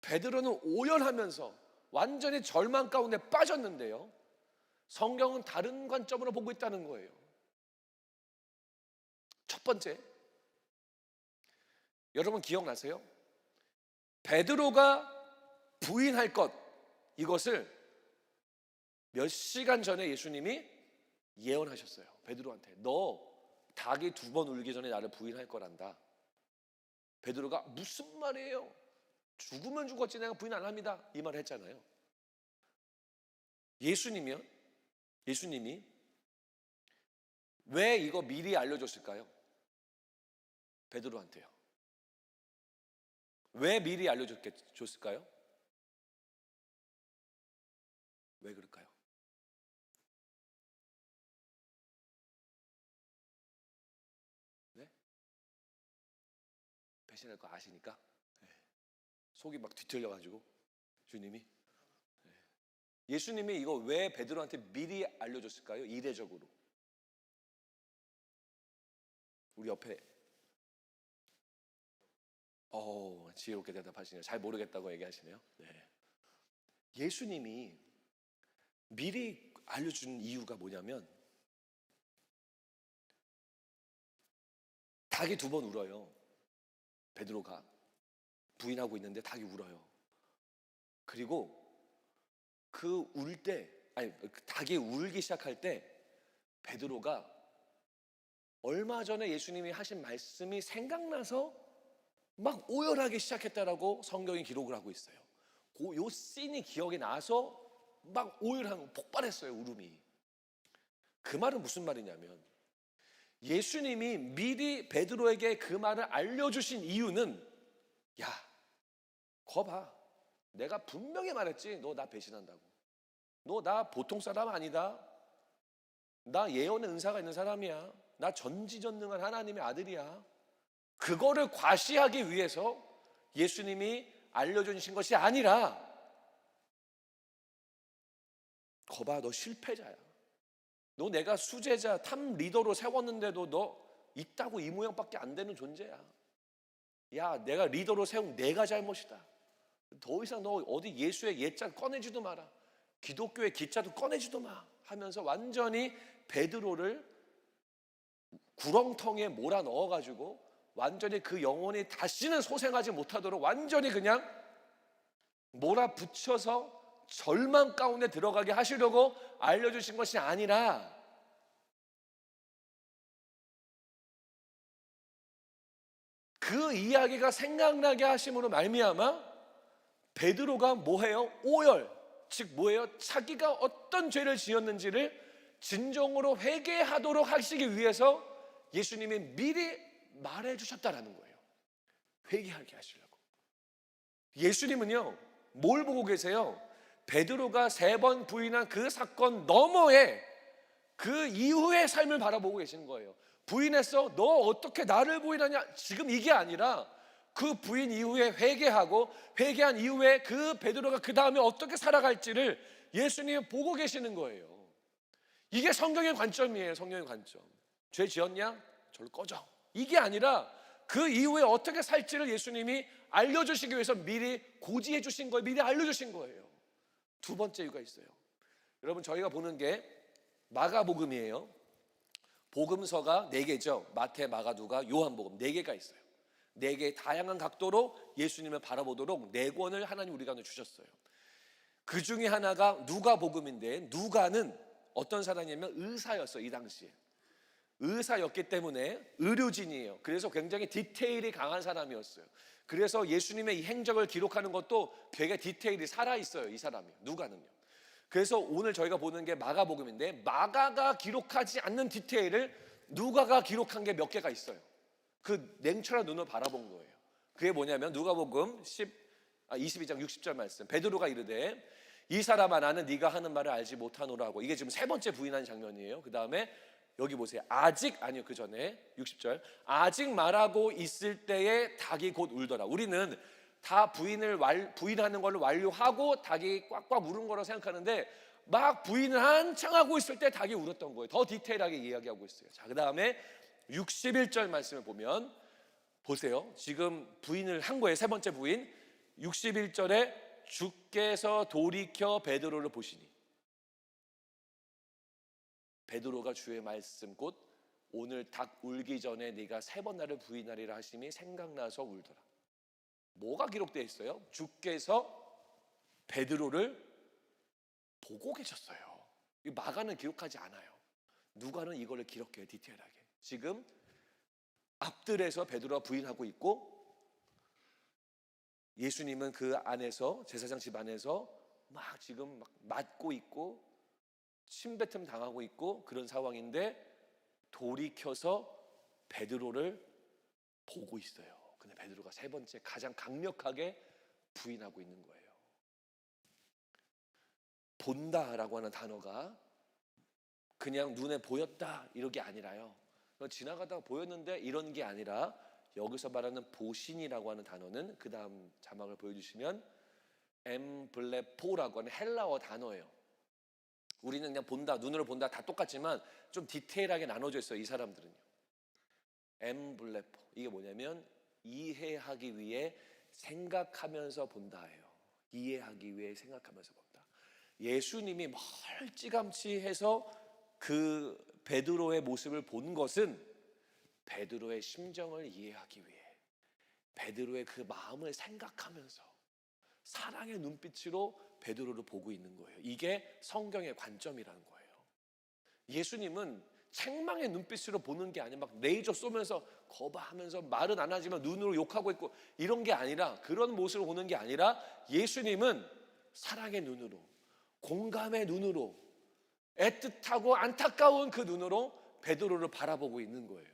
베드로는 오열하면서 완전히 절망 가운데 빠졌는데요, 성경은 다른 관점으로 보고 있다는 거예요. 첫 번째, 여러분 기억나세요? 베드로가 부인할 것, 이것을 몇 시간 전에 예수님이 예언하셨어요. 베드로한테 너 닭이 2번 울기 전에 나를 부인할 거란다. 베드로가 무슨 말이에요? 죽으면 죽었지 내가 부인 안 합니다, 이 말을 했잖아요. 예수님이 왜 이거 미리 알려줬을까요? 베드로한테요. 왜 미리 알려줬을까요? 왜 그럴까요? 네? 배신할 거 아시니까? 네. 속이 막 뒤틀려가지고 주님이, 네. 예수님이 이거 왜 베드로한테 미리 알려줬을까요? 이례적으로. 우리 옆에 지혜롭게 대답하시네요. 잘 모르겠다고 얘기하시네요. 네. 예수님이 미리 알려준 이유가 뭐냐면, 닭이 2번 울어요. 베드로가 부인하고 있는데 닭이 울어요. 그리고 닭이 울기 시작할 때 베드로가 얼마 전에 예수님이 하신 말씀이 생각나서 막 오열하기 시작했다라고 성경이 기록을 하고 있어요. 요 씬이 기억이 나서 막 오열하고 폭발했어요, 울음이. 그 말은 무슨 말이냐면, 예수님이 미리 베드로에게 그 말을 알려주신 이유는, 야, 거 봐, 내가 분명히 말했지, 너 나 배신한다고. 너 나 보통 사람 아니다. 나 예언의 은사가 있는 사람이야. 나 전지전능한 하나님의 아들이야. 그거를 과시하기 위해서 예수님이 알려주신 것이 아니라 거봐, 너 실패자야. 너 내가 수제자 탑 리더로 세웠는데도 너 있다고 이 모양밖에 안 되는 존재야. 야, 내가 리더로 세운 내가 잘못이다. 더 이상 너 어디 예수의 옛자 꺼내지도 마라. 기독교의 기자도 꺼내지도 마 하면서 완전히 베드로를 구렁텅이에 몰아 넣어가지고 완전히 그 영혼이 다시는 소생하지 못하도록 완전히 그냥 몰아붙여서 절망 가운데 들어가게 하시려고 알려주신 것이 아니라 그 이야기가 생각나게 하심으로 말미암아 베드로가 뭐해요? 오열, 즉 뭐예요? 자기가 어떤 죄를 지었는지를 진정으로 회개하도록 하시기 위해서 예수님이 미리 말해 주셨다라는 거예요. 회개하게 하시려고. 예수님은요, 뭘 보고 계세요? 베드로가 3번 부인한 그 사건 너머에 그 이후의 삶을 바라보고 계시는 거예요. 부인했어? 너 어떻게 나를 부인하냐? 지금 이게 아니라 그 부인 이후에 회개하고 회개한 이후에 그 베드로가 그 다음에 어떻게 살아갈지를 예수님이 보고 계시는 거예요. 이게 성경의 관점이에요. 성경의 관점. 죄 지었냐? 저를 꺼져. 이게 아니라 그 이후에 어떻게 살지를 예수님이 알려주시기 위해서 미리 고지해 주신 거예요. 미리 알려주신 거예요. 두 번째 이유가 있어요. 여러분, 저희가 보는 게 마가복음이에요. 복음서가 4개죠. 마태, 마가, 누가, 요한복음 4개가 있어요. 4개의 다양한 각도로 예수님을 바라보도록 4권을 하나님 우리 가운데 주셨어요. 그 중에 하나가 누가복음인데, 누가는 어떤 사람이냐면 의사였어요. 이 당시에 의사였기 때문에 의료진이에요. 그래서 굉장히 디테일이 강한 사람이었어요. 그래서 예수님의 이 행적을 기록하는 것도 되게 디테일이 살아있어요. 이 사람이, 누가는요. 그래서 오늘 저희가 보는 게 마가복음인데, 마가가 기록하지 않는 디테일을 누가가 기록한 게 몇 개가 있어요. 그 냉철한 눈을 바라본 거예요. 그게 뭐냐면 누가복음 22장 60절 말씀. 베드로가 이르되 이 사람아, 나는 네가 하는 말을 알지 못하노라 하고, 이게 지금 3번째 부인한 장면이에요. 그 다음에 여기 보세요. 아니요, 그 전에 60절. 아직 말하고 있을 때에 닭이 곧 울더라. 우리는 다 부인하는 걸 완료하고 닭이 꽉꽉 울은 거라고 생각하는데, 막 부인을 한창 하고 있을 때 닭이 울었던 거예요. 더 디테일하게 이야기하고 있어요. 자, 그 다음에 61절 말씀을 보면 보세요. 지금 부인을 한 거예요. 3번째 부인. 61절에 주께서 돌이켜 베드로를 보시니, 베드로가 주의 말씀 곧 오늘 닭 울기 전에 네가 3번 나를 부인하리라 하심이 생각나서 울더라. 뭐가 기록되어 있어요? 주께서 베드로를 보고 계셨어요. 마가는 기록하지 않아요. 누가는 이걸 기록해요. 디테일하게. 지금 앞들에서 베드로가 부인하고 있고, 예수님은 그 안에서, 제사장 집 안에서 막 지금 막 맞고 있고 침뱉음 당하고 있고 그런 상황인데, 돌이켜서 베드로를 보고 있어요. 근데 베드로가 3번째 가장 강력하게 부인하고 있는 거예요. 본다라고 하는 단어가 그냥 눈에 보였다 이런 게 아니라요, 지나가다가 보였는데 이런 게 아니라, 여기서 말하는 보신이라고 하는 단어는 그 다음 자막을 보여주시면 엠블레포라고 하는 헬라어 단어예요. 우리는 그냥 본다, 눈으로 본다 다 똑같지만 좀 디테일하게 나눠져 있어요. 이 사람들은요. 엠블레포, 이게 뭐냐면 이해하기 위해 생각하면서 본다예요. 이해하기 위해 생각하면서 본다. 예수님이 멀찌감치 해서 그 베드로의 모습을 본 것은 베드로의 심정을 이해하기 위해, 베드로의 그 마음을 생각하면서 사랑의 눈빛으로 베드로를 보고 있는 거예요. 이게 성경의 관점이라는 거예요. 예수님은 책망의 눈빛으로 보는 게 아니라 막 레이저 쏘면서 거부하면서 말은 안 하지만 눈으로 욕하고 있고 이런 게 아니라, 그런 모습을 보는 게 아니라, 예수님은 사랑의 눈으로, 공감의 눈으로, 애틋하고 안타까운 그 눈으로 베드로를 바라보고 있는 거예요.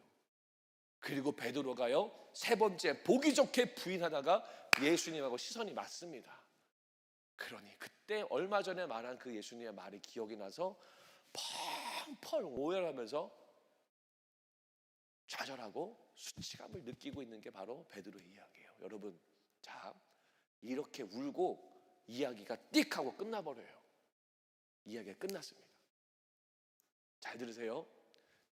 그리고 베드로가요, 3번째 보기 좋게 부인하다가 예수님하고 시선이 맞습니다. 그러니 그때 얼마 전에 말한 그 예수님의 말이 기억이 나서 펑펑 오열하면서 좌절하고 수치감을 느끼고 있는 게 바로 베드로의 이야기예요. 여러분, 자, 이렇게 울고 이야기가 띡 하고 끝나버려요. 이야기가 끝났습니다. 잘 들으세요.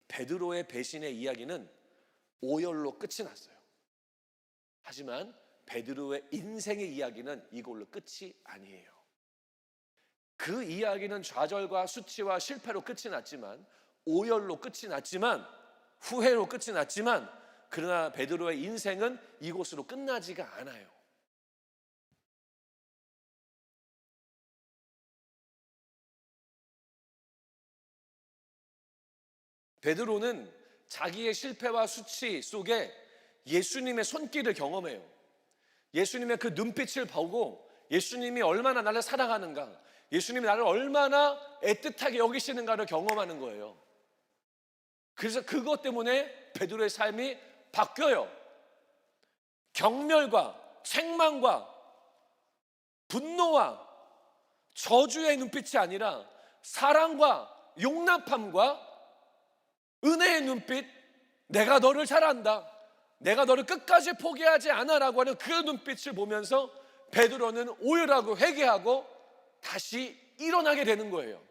베드로의 배신의 이야기는 오열로 끝이 났어요. 하지만 베드로의 인생의 이야기는 이걸로 끝이 아니에요. 그 이야기는 좌절과 수치와 실패로 끝이 났지만, 오열로 끝이 났지만, 후회로 끝이 났지만, 그러나 베드로의 인생은 이곳으로 끝나지가 않아요. 베드로는 자기의 실패와 수치 속에 예수님의 손길을 경험해요. 예수님의 그 눈빛을 보고 예수님이 얼마나 나를 사랑하는가, 예수님이 나를 얼마나 애틋하게 여기시는가를 경험하는 거예요. 그래서 그것 때문에 베드로의 삶이 바뀌어요. 경멸과 책망과 분노와 저주의 눈빛이 아니라 사랑과 용납함과 은혜의 눈빛, 내가 너를 잘 안다, 내가 너를 끝까지 포기하지 않아라고 하는 그 눈빛을 보면서 베드로는 오열하고 회개하고 다시 일어나게 되는 거예요.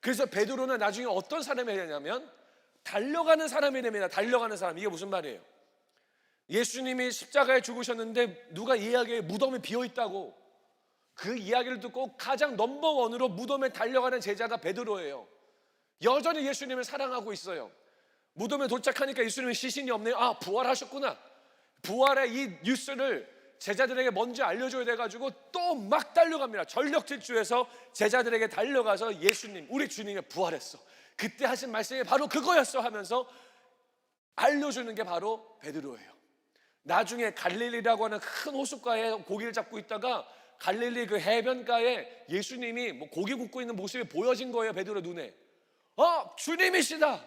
그래서 베드로는 나중에 어떤 사람이 되냐면 달려가는 사람이 됩니다. 달려가는 사람. 이게 무슨 말이에요? 예수님이 십자가에 죽으셨는데 누가 이야기에 무덤이 비어있다고, 그 이야기를 듣고 가장 넘버원으로 무덤에 달려가는 제자가 베드로예요. 여전히 예수님을 사랑하고 있어요. 무덤에 도착하니까 예수님이 시신이 없네요. 아, 부활하셨구나. 부활의 이 뉴스를 제자들에게 먼저 알려줘야 돼가지고 또 막 달려갑니다. 전력 질주해서 제자들에게 달려가서 예수님, 우리 주님이 부활했어, 그때 하신 말씀이 바로 그거였어 하면서 알려주는 게 바로 베드로예요. 나중에 갈릴리라고 하는 큰 호숫가에 고기를 잡고 있다가 갈릴리 그 해변가에 예수님이 뭐 고기 굽고 있는 모습이 보여진 거예요. 베드로 눈에. 주님이시다.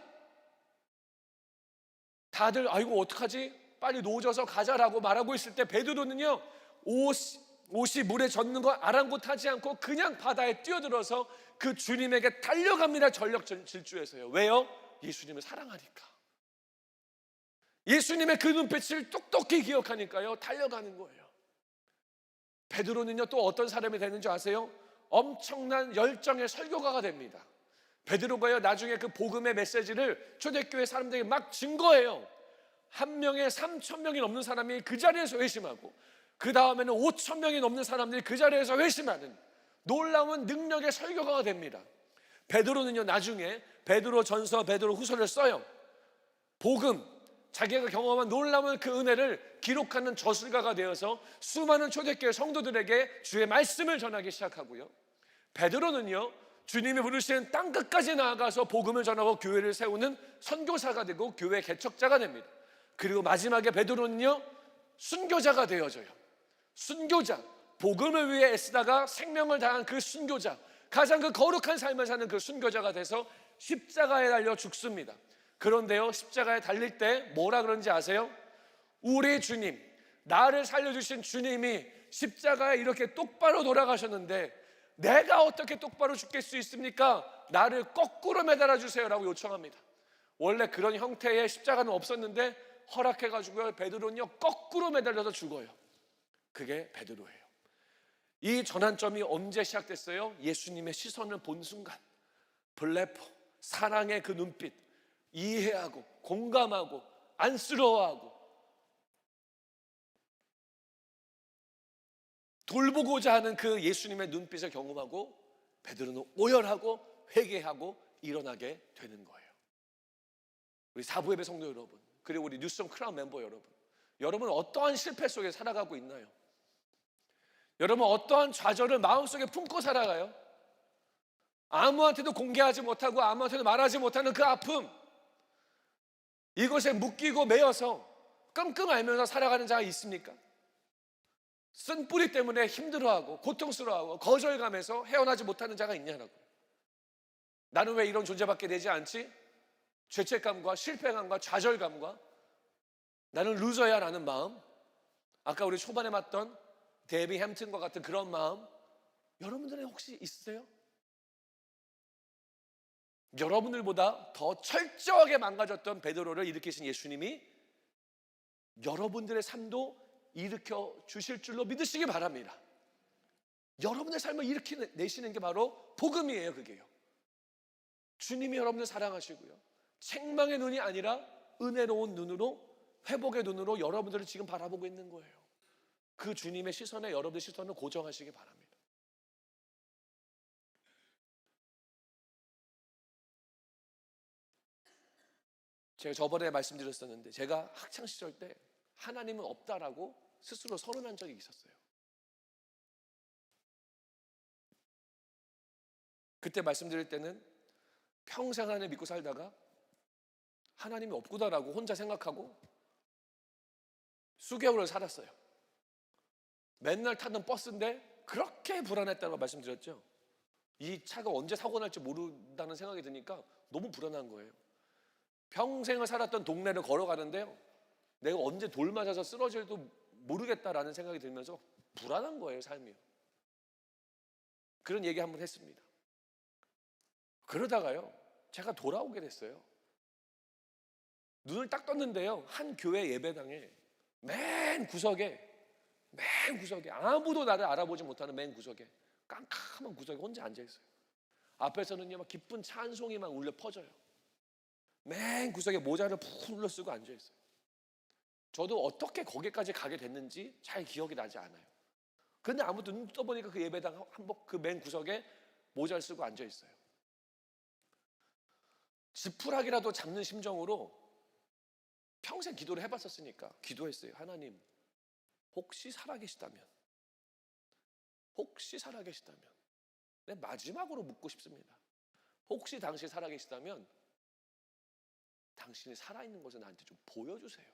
다들 아이고 어떡하지? 빨리 노져서 가자라고 말하고 있을 때 베드로는요, 옷이 물에 젖는 거 아랑곳하지 않고 그냥 바다에 뛰어들어서 그 주님에게 달려갑니다. 전력 질주해서요. 왜요? 예수님을 사랑하니까. 예수님의 그 눈빛을 똑똑히 기억하니까요, 달려가는 거예요. 베드로는요, 또 어떤 사람이 되는 줄 아세요? 엄청난 열정의 설교가가 됩니다. 베드로가요, 나중에 그 복음의 메시지를 초대교회 사람들에게 막 증거해요. 한 명에 3,000명이 넘는 사람이 그 자리에서 회심하고, 그 다음에는 5,000명이 넘는 사람들이 그 자리에서 회심하는 놀라운 능력의 설교가가 됩니다. 베드로는요, 나중에 베드로 전서, 베드로 후서를 써요. 복음, 자기가 경험한 놀라운 그 은혜를 기록하는 저술가가 되어서 수많은 초대교회 성도들에게 주의 말씀을 전하기 시작하고요. 베드로는요, 주님이 부르시는 땅끝까지 나아가서 복음을 전하고 교회를 세우는 선교사가 되고 교회 개척자가 됩니다. 그리고 마지막에 베드로는요, 순교자가 되어져요. 순교자, 복음을 위해 애쓰다가 생명을 다한 그 순교자, 가장 그 거룩한 삶을 사는 그 순교자가 돼서 십자가에 달려 죽습니다. 그런데요, 십자가에 달릴 때 뭐라 그런지 아세요? 우리 주님, 나를 살려주신 주님이 십자가에 이렇게 똑바로 돌아가셨는데 내가 어떻게 똑바로 죽게 수 있습니까? 나를 거꾸로 매달아 주세요라고 요청합니다. 원래 그런 형태의 십자가는 없었는데 허락해가지고요, 베드로는요 거꾸로 매달려서 죽어요. 그게 베드로예요. 이 전환점이 언제 시작됐어요? 예수님의 시선을 본 순간, 블레포, 사랑의 그 눈빛, 이해하고 공감하고 안쓰러워하고 돌보고자 하는 그 예수님의 눈빛을 경험하고 베드로는 오열하고 회개하고 일어나게 되는 거예요. 우리 사부예배 성도 여러분, 그리고 우리 뉴스홈 크라운 멤버 여러분, 여러분 어떠한 실패 속에 살아가고 있나요? 여러분 어떠한 좌절을 마음속에 품고 살아가요? 아무한테도 공개하지 못하고 아무한테도 말하지 못하는 그 아픔, 이것에 묶이고 매여서 끙끙 앓면서 살아가는 자가 있습니까? 쓴 뿌리 때문에 힘들어하고 고통스러워하고 거절감에서 헤어나지 못하는 자가 있냐라고. 나는 왜 이런 존재밖에 되지 않지? 죄책감과 실패감과 좌절감과 나는 루저야 라는 마음, 아까 우리 초반에 봤던 데비 햄튼과 같은 그런 마음, 여러분들은 혹시 있으세요? 여러분들보다 더 철저하게 망가졌던 베드로를 일으키신 예수님이 여러분들의 삶도 일으켜 주실 줄로 믿으시기 바랍니다. 여러분의 삶을 일으켜내시는 게 바로 복음이에요. 그게요. 주님이 여러분을 사랑하시고요, 책망의 눈이 아니라 은혜로운 눈으로, 회복의 눈으로 여러분들을 지금 바라보고 있는 거예요. 그 주님의 시선에 여러분의 시선을 고정하시기 바랍니다. 제가 저번에 말씀드렸었는데, 제가 학창시절 때 하나님은 없다라고 스스로 선언한 적이 있었어요. 그때 말씀드릴 때는 평생 하나님 믿고 살다가 하나님이 없구나라고 혼자 생각하고 수개월을 살았어요. 맨날 타는 버스인데 그렇게 불안했다고 말씀드렸죠. 이 차가 언제 사고 날지 모른다는 생각이 드니까 너무 불안한 거예요. 평생을 살았던 동네를 걸어가는데요, 내가 언제 돌 맞아서 쓰러질도 모르겠다라는 생각이 들면서 불안한 거예요, 삶이. 그런 얘기 한번 했습니다. 그러다가요, 제가 돌아오게 됐어요. 눈을 딱 떴는데요, 한 교회 예배당에 맨 구석에 아무도 나를 알아보지 못하는 맨 구석에, 깜깜한 구석에 혼자 앉아있어요. 앞에서는요, 막 기쁜 찬송이 막 울려 퍼져요. 맨 구석에 모자를 푹 눌러 쓰고 앉아있어요. 저도 어떻게 거기까지 가게 됐는지 잘 기억이 나지 않아요. 근데 아무도 눈 떠보니까 그 예배당 한복 그 맨 구석에 모자를 쓰고 앉아있어요. 지푸라기라도 잡는 심정으로 평생 기도를 해봤었으니까 기도했어요. 하나님, 혹시 살아계시다면 내 마지막으로 묻고 싶습니다. 혹시 당신이 살아계시다면 당신이 살아있는 것을 나한테 좀 보여주세요.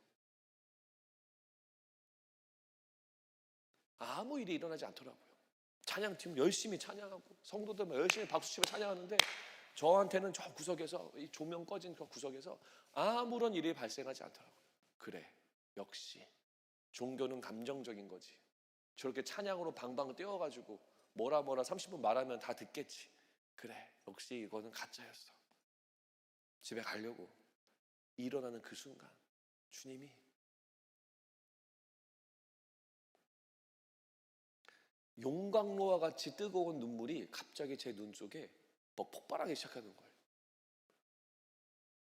아무 일이 일어나지 않더라고요. 찬양팀 열심히 찬양하고 성도들 열심히 박수치며 찬양하는데 저한테는 저 구석에서, 이 조명 꺼진 그 구석에서 아무런 일이 발생하지 않더라고요. 그래, 역시 종교는 감정적인 거지. 저렇게 찬양으로 방방 떼어가지고 뭐라 30분 말하면 다 듣겠지. 그래, 역시 이거는 가짜였어. 집에 가려고 일어나는 그 순간 주님이 용광로와 같이 뜨거운 눈물이 갑자기 제 눈 속에 막 폭발하기 시작하는 거예요.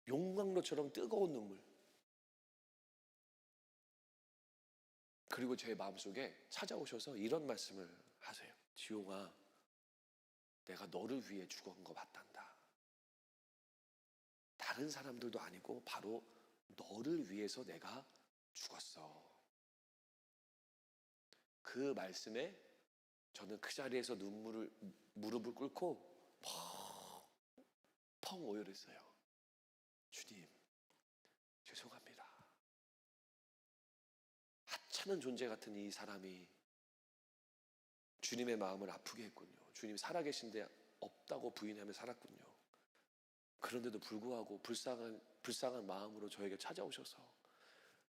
용광로처럼 뜨거운 눈물. 그리고 제 마음속에 찾아오셔서 이런 말씀을 하세요. 지용아, 내가 너를 위해 죽은 거 맞단다. 다른 사람들도 아니고 바로 너를 위해서 내가 죽었어. 그 말씀에 저는 그 자리에서 무릎을 꿇고 펑 오열했어요. 주님, 죄송합니다. 하찮은 존재 같은 이 사람이 주님의 마음을 아프게 했군요. 주님 살아계신데 없다고 부인하며 살았군요. 그런데도 불구하고 불쌍한 마음으로 저에게 찾아오셔서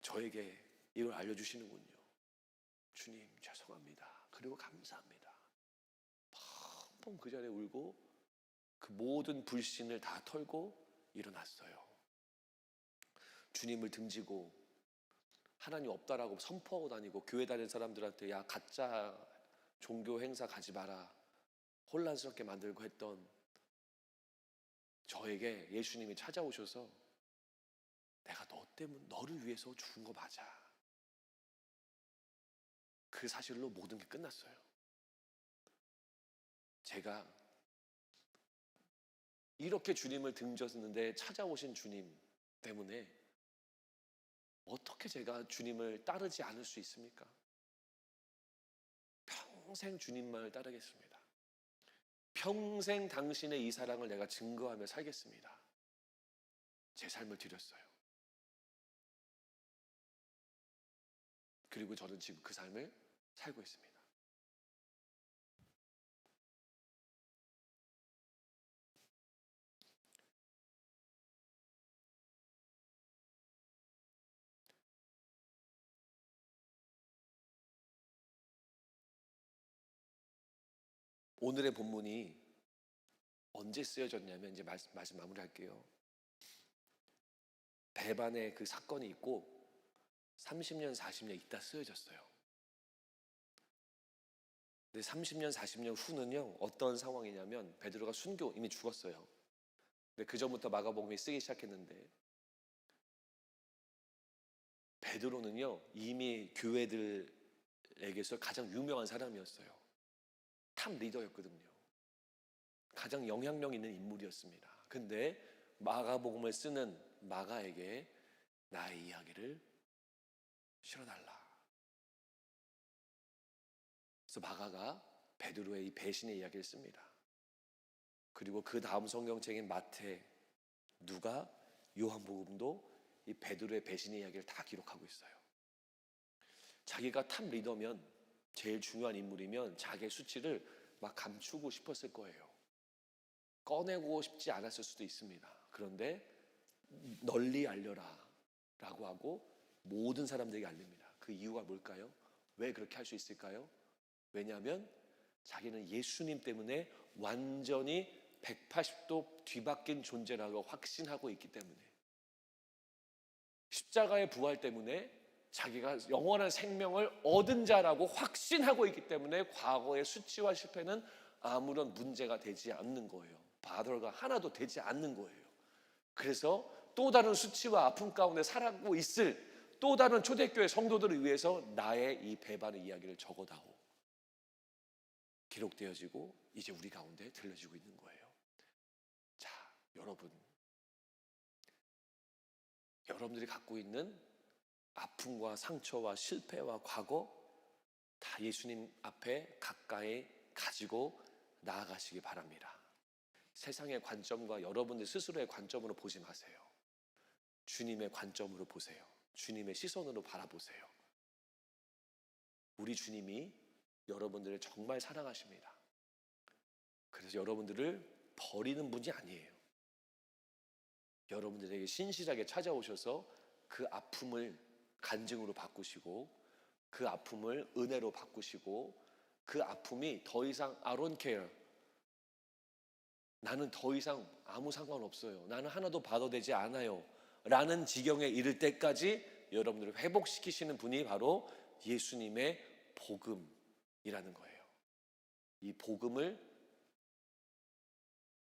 저에게 이걸 알려주시는군요. 주님, 죄송합니다. 그리고 감사합니다. 펑펑 그 자리에 울고 그 모든 불신을 다 털고 일어났어요. 주님을 등지고 하나님 없다라고 선포하고 다니고 교회 다니는 사람들한테 야, 가짜 종교 행사 가지 마라, 혼란스럽게 만들고 했던 저에게 예수님이 찾아오셔서 내가 너를 위해서 죽은 거 맞아. 그 사실로 모든 게 끝났어요. 제가 이렇게 주님을 등졌는데 찾아오신 주님 때문에 어떻게 제가 주님을 따르지 않을 수 있습니까? 평생 주님만을 따르겠습니다. 평생 당신의 이 사랑을 내가 증거하며 살겠습니다. 제 삶을 드렸어요. 그리고 저는 지금 그 삶을 살고 있습니다. 오늘의 본문이 언제 쓰여졌냐면, 이제 말씀 마무리할게요. 배반의 그 사건이 있고 30년, 40년 있다 쓰여졌어요. 근데 30년, 40년 후는요, 어떤 상황이냐면 베드로가 순교 이미 죽었어요. 근데 그 전부터 마가복음이 쓰기 시작했는데 베드로는요 이미 교회들에게서 가장 유명한 사람이었어요. 탑 리더였거든요. 가장 영향력 있는 인물이었습니다. 근데 마가복음을 쓰는 마가에게 나의 이야기를 실어달라. 그래서 마가가 베드로의 이 배신의 이야기를 씁니다. 그리고 그 다음 성경책인 마태, 누가, 요한복음도 이 베드로의 배신의 이야기를 다 기록하고 있어요. 자기가 탑 리더면, 제일 중요한 인물이면 자기의 수치를 막 감추고 싶었을 거예요. 꺼내고 싶지 않았을 수도 있습니다. 그런데 널리 알려라 라고 하고 모든 사람들에게 알립니다. 그 이유가 뭘까요? 왜 그렇게 할 수 있을까요? 왜냐하면 자기는 예수님 때문에 완전히 180도 뒤바뀐 존재라고 확신하고 있기 때문에, 십자가의 부활 때문에 자기가 영원한 생명을 얻은 자라고 확신하고 있기 때문에 과거의 수치와 실패는 아무런 문제가 되지 않는 거예요. 바더가 하나도 되지 않는 거예요. 그래서 또 다른 수치와 아픔 가운데 살아가고 있을 또 다른 초대교회 성도들을 위해서 나의 이 배반의 이야기를 적어다오 기록되어지고 이제 우리 가운데 들려지고 있는 거예요. 자, 여러분들이 갖고 있는 아픔과 상처와 실패와 과거 다 예수님 앞에 가까이 가지고 나아가시기 바랍니다. 세상의 관점과 여러분들 스스로의 관점으로 보지 마세요. 주님의 관점으로 보세요. 주님의 시선으로 바라보세요. 우리 주님이 여러분들을 정말 사랑하십니다. 그래서 여러분들을 버리는 분이 아니에요. 여러분들에게 신실하게 찾아오셔서 그 아픔을 간증으로 바꾸시고 그 아픔을 은혜로 바꾸시고 그 아픔이 더 이상 I don't care, 나는 더 이상 아무 상관없어요, 나는 하나도 봐도 되지 않아요 라는 지경에 이를 때까지 여러분들을 회복시키시는 분이 바로 예수님의 복음이라는 거예요. 이 복음을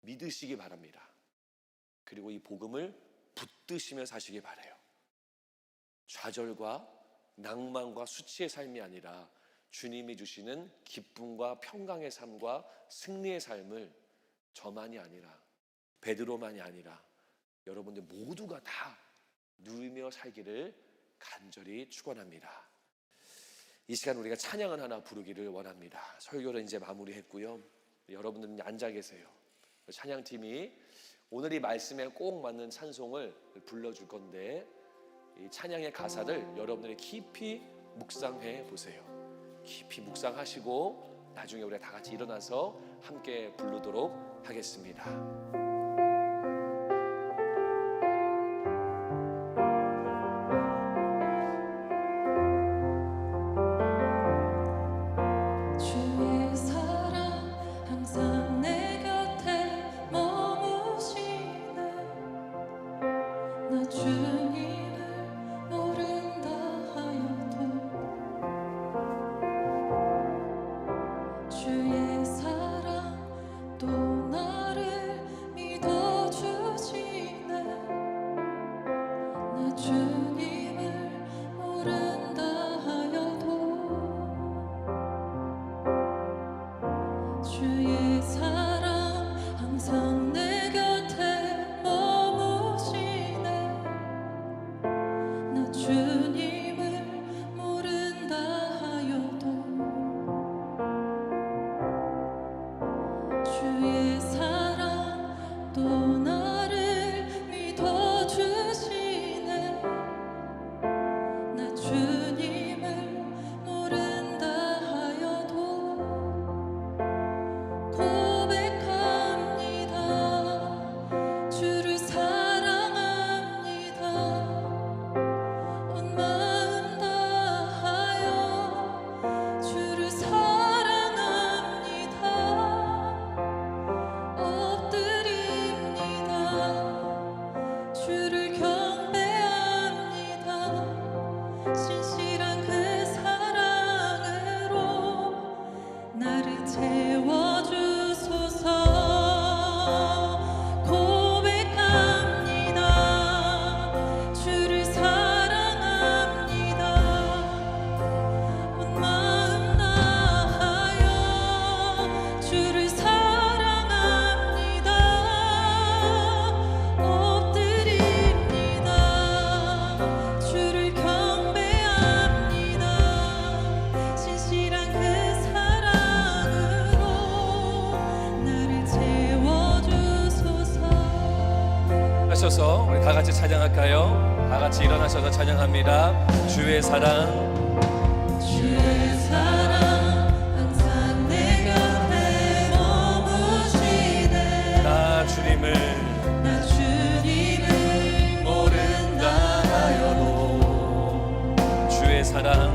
믿으시기 바랍니다. 그리고 이 복음을 붙드시며 사시기 바라요. 좌절과 낭만과 수치의 삶이 아니라 주님이 주시는 기쁨과 평강의 삶과 승리의 삶을 저만이 아니라 베드로만이 아니라 여러분들 모두가 다 누리며 살기를 간절히 축원합니다. 이 시간 우리가 찬양을 하나 부르기를 원합니다. 설교를 이제 마무리했고요. 여러분들은 앉아 계세요. 찬양팀이 오늘 이 말씀에 꼭 맞는 찬송을 불러줄 건데 이 찬양의 가사를 여러분들이 깊이 묵상해 보세요. 깊이 묵상하시고 나중에 우리가 다 같이 일어나서 함께 부르도록 하겠습니다. 주를 경배합니다. 일어나셔서 우리 다 같이 찬양할까요? 다 같이 일어나셔서 찬양합니다. 주의 사랑, 주의 사랑 항상 내 곁에 머무시네. 나 주님을 모른다 하여도 주의 사랑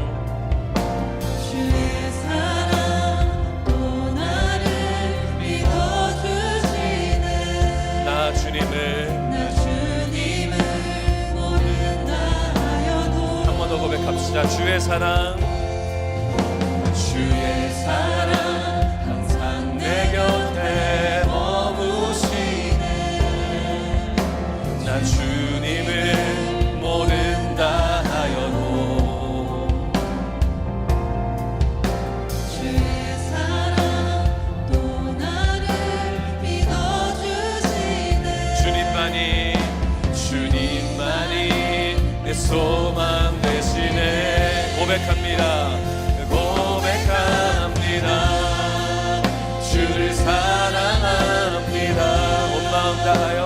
또 나를 믿어주시네. 나 주님을 모른다 하여도 한 번 더 고백합시다. 주의 사랑 항상 내 곁에 머무시네. 나 주님을 모른다 하여도 주의 사랑 또 나를 믿어주시네. 주님만이 내 소망 되시네. 고백합니다. 주를 사랑합니다. 온 마음 다하여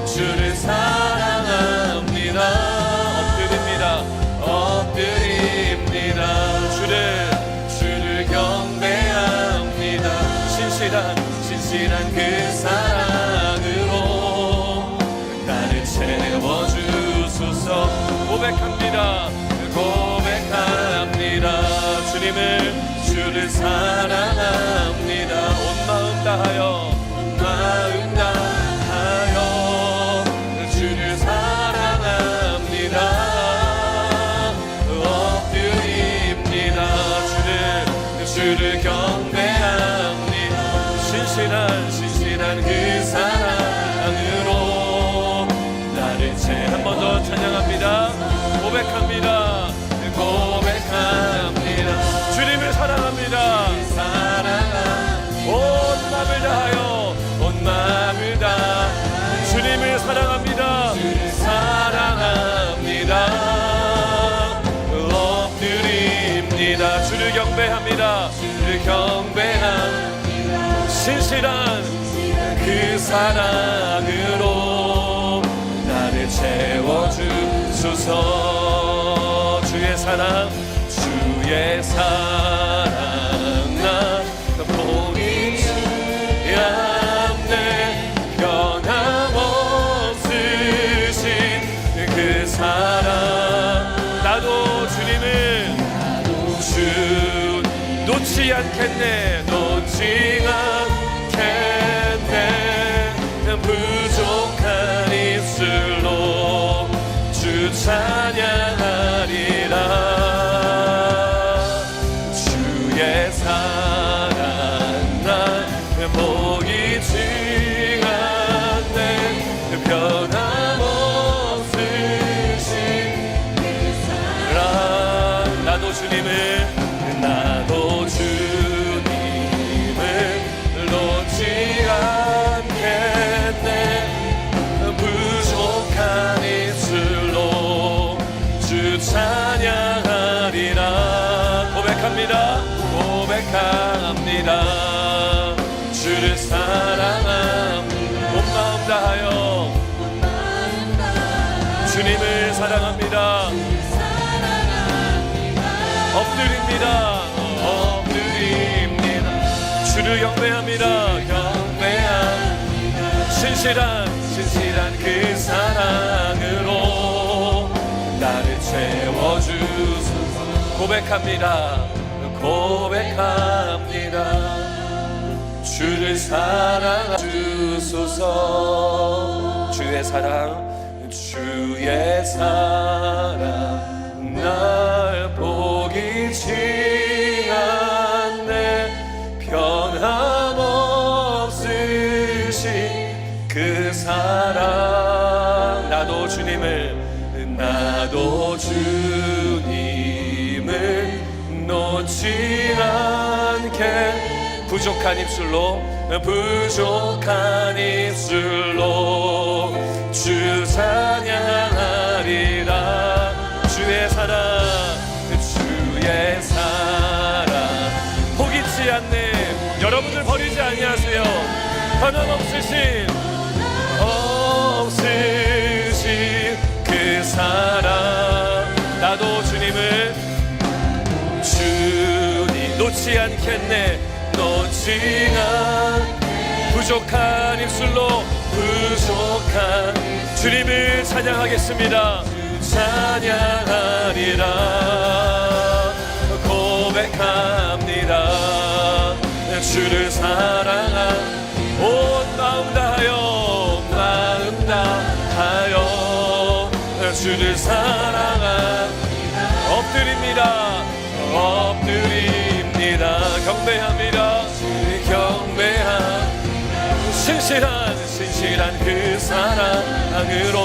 주를 사랑합니다. 엎드립니다. 주를 경배합니다. 신실한 그 사랑으로 나를 채워주소서. 고백합니다. 주를 사랑합니다. 온 마음 다하여 주를 사랑합니다. 엎드립니다. 주를 경배합니다. 신실한 그 사랑으로 나를 한 번 더 찬양합니다. 고백합니다. 주님을 사랑합니다. 온 마음을 다하여 주님을 사랑합니다. 엎드립니다. 주를 경배합니다. 신실한 그 사랑으로 나를 채워주소서. 주의 사랑 나 보이지 않네. 변함없으신 그 사랑. 나도 주님을 놓지 않겠네. 부족한 입술로 주 찬양하리라. 보이지 않네. 변함없으신 그 사랑. 나도 주님을 놓지 않겠네. 부족한 입술로 주 찬양하리라. 고백합니다. 주를 사랑합니다. 온 마음 다하여 주님을 사랑합니다. 엎드립니다. 주를 경배합니다. 신실한 그 사랑으로 나를 채워주소서. 고백합니다. 주를 사랑하주소서. 주의 사랑 날 보이지 않네. 변함없으신 그 사랑. 나도 주님을 놓지 않게. 부족한 입술로 주 찬양하리라. 주의 사랑 포기치 않네. 여러분을 버리지 아니하세요. 변함없으신 그 사랑. 나도 주님을 주님 놓지 않겠네. 놓지 않 부족한 입술로 부족한 주님을 찬양하겠습니다. 찬양하리라 고백합니다. 주를 사랑한 온 마음 다하여 주를 사랑한 엎드립니다. 경배합니다. 신실한 그 사랑으로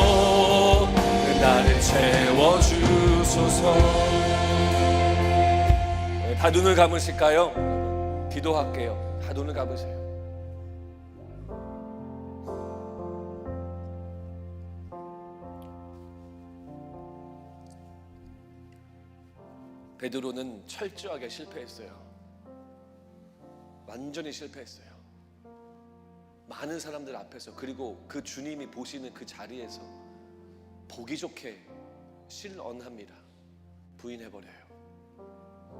나를 채워주소서. 다 눈을 감으실까요? 기도할게요. 다 눈을 감으세요. 베드로는 철저하게 실패했어요. 완전히 실패했어요. 많은 사람들 앞에서, 그리고 그 주님이 보시는 그 자리에서 보기 좋게 실언합니다. 부인해버려요.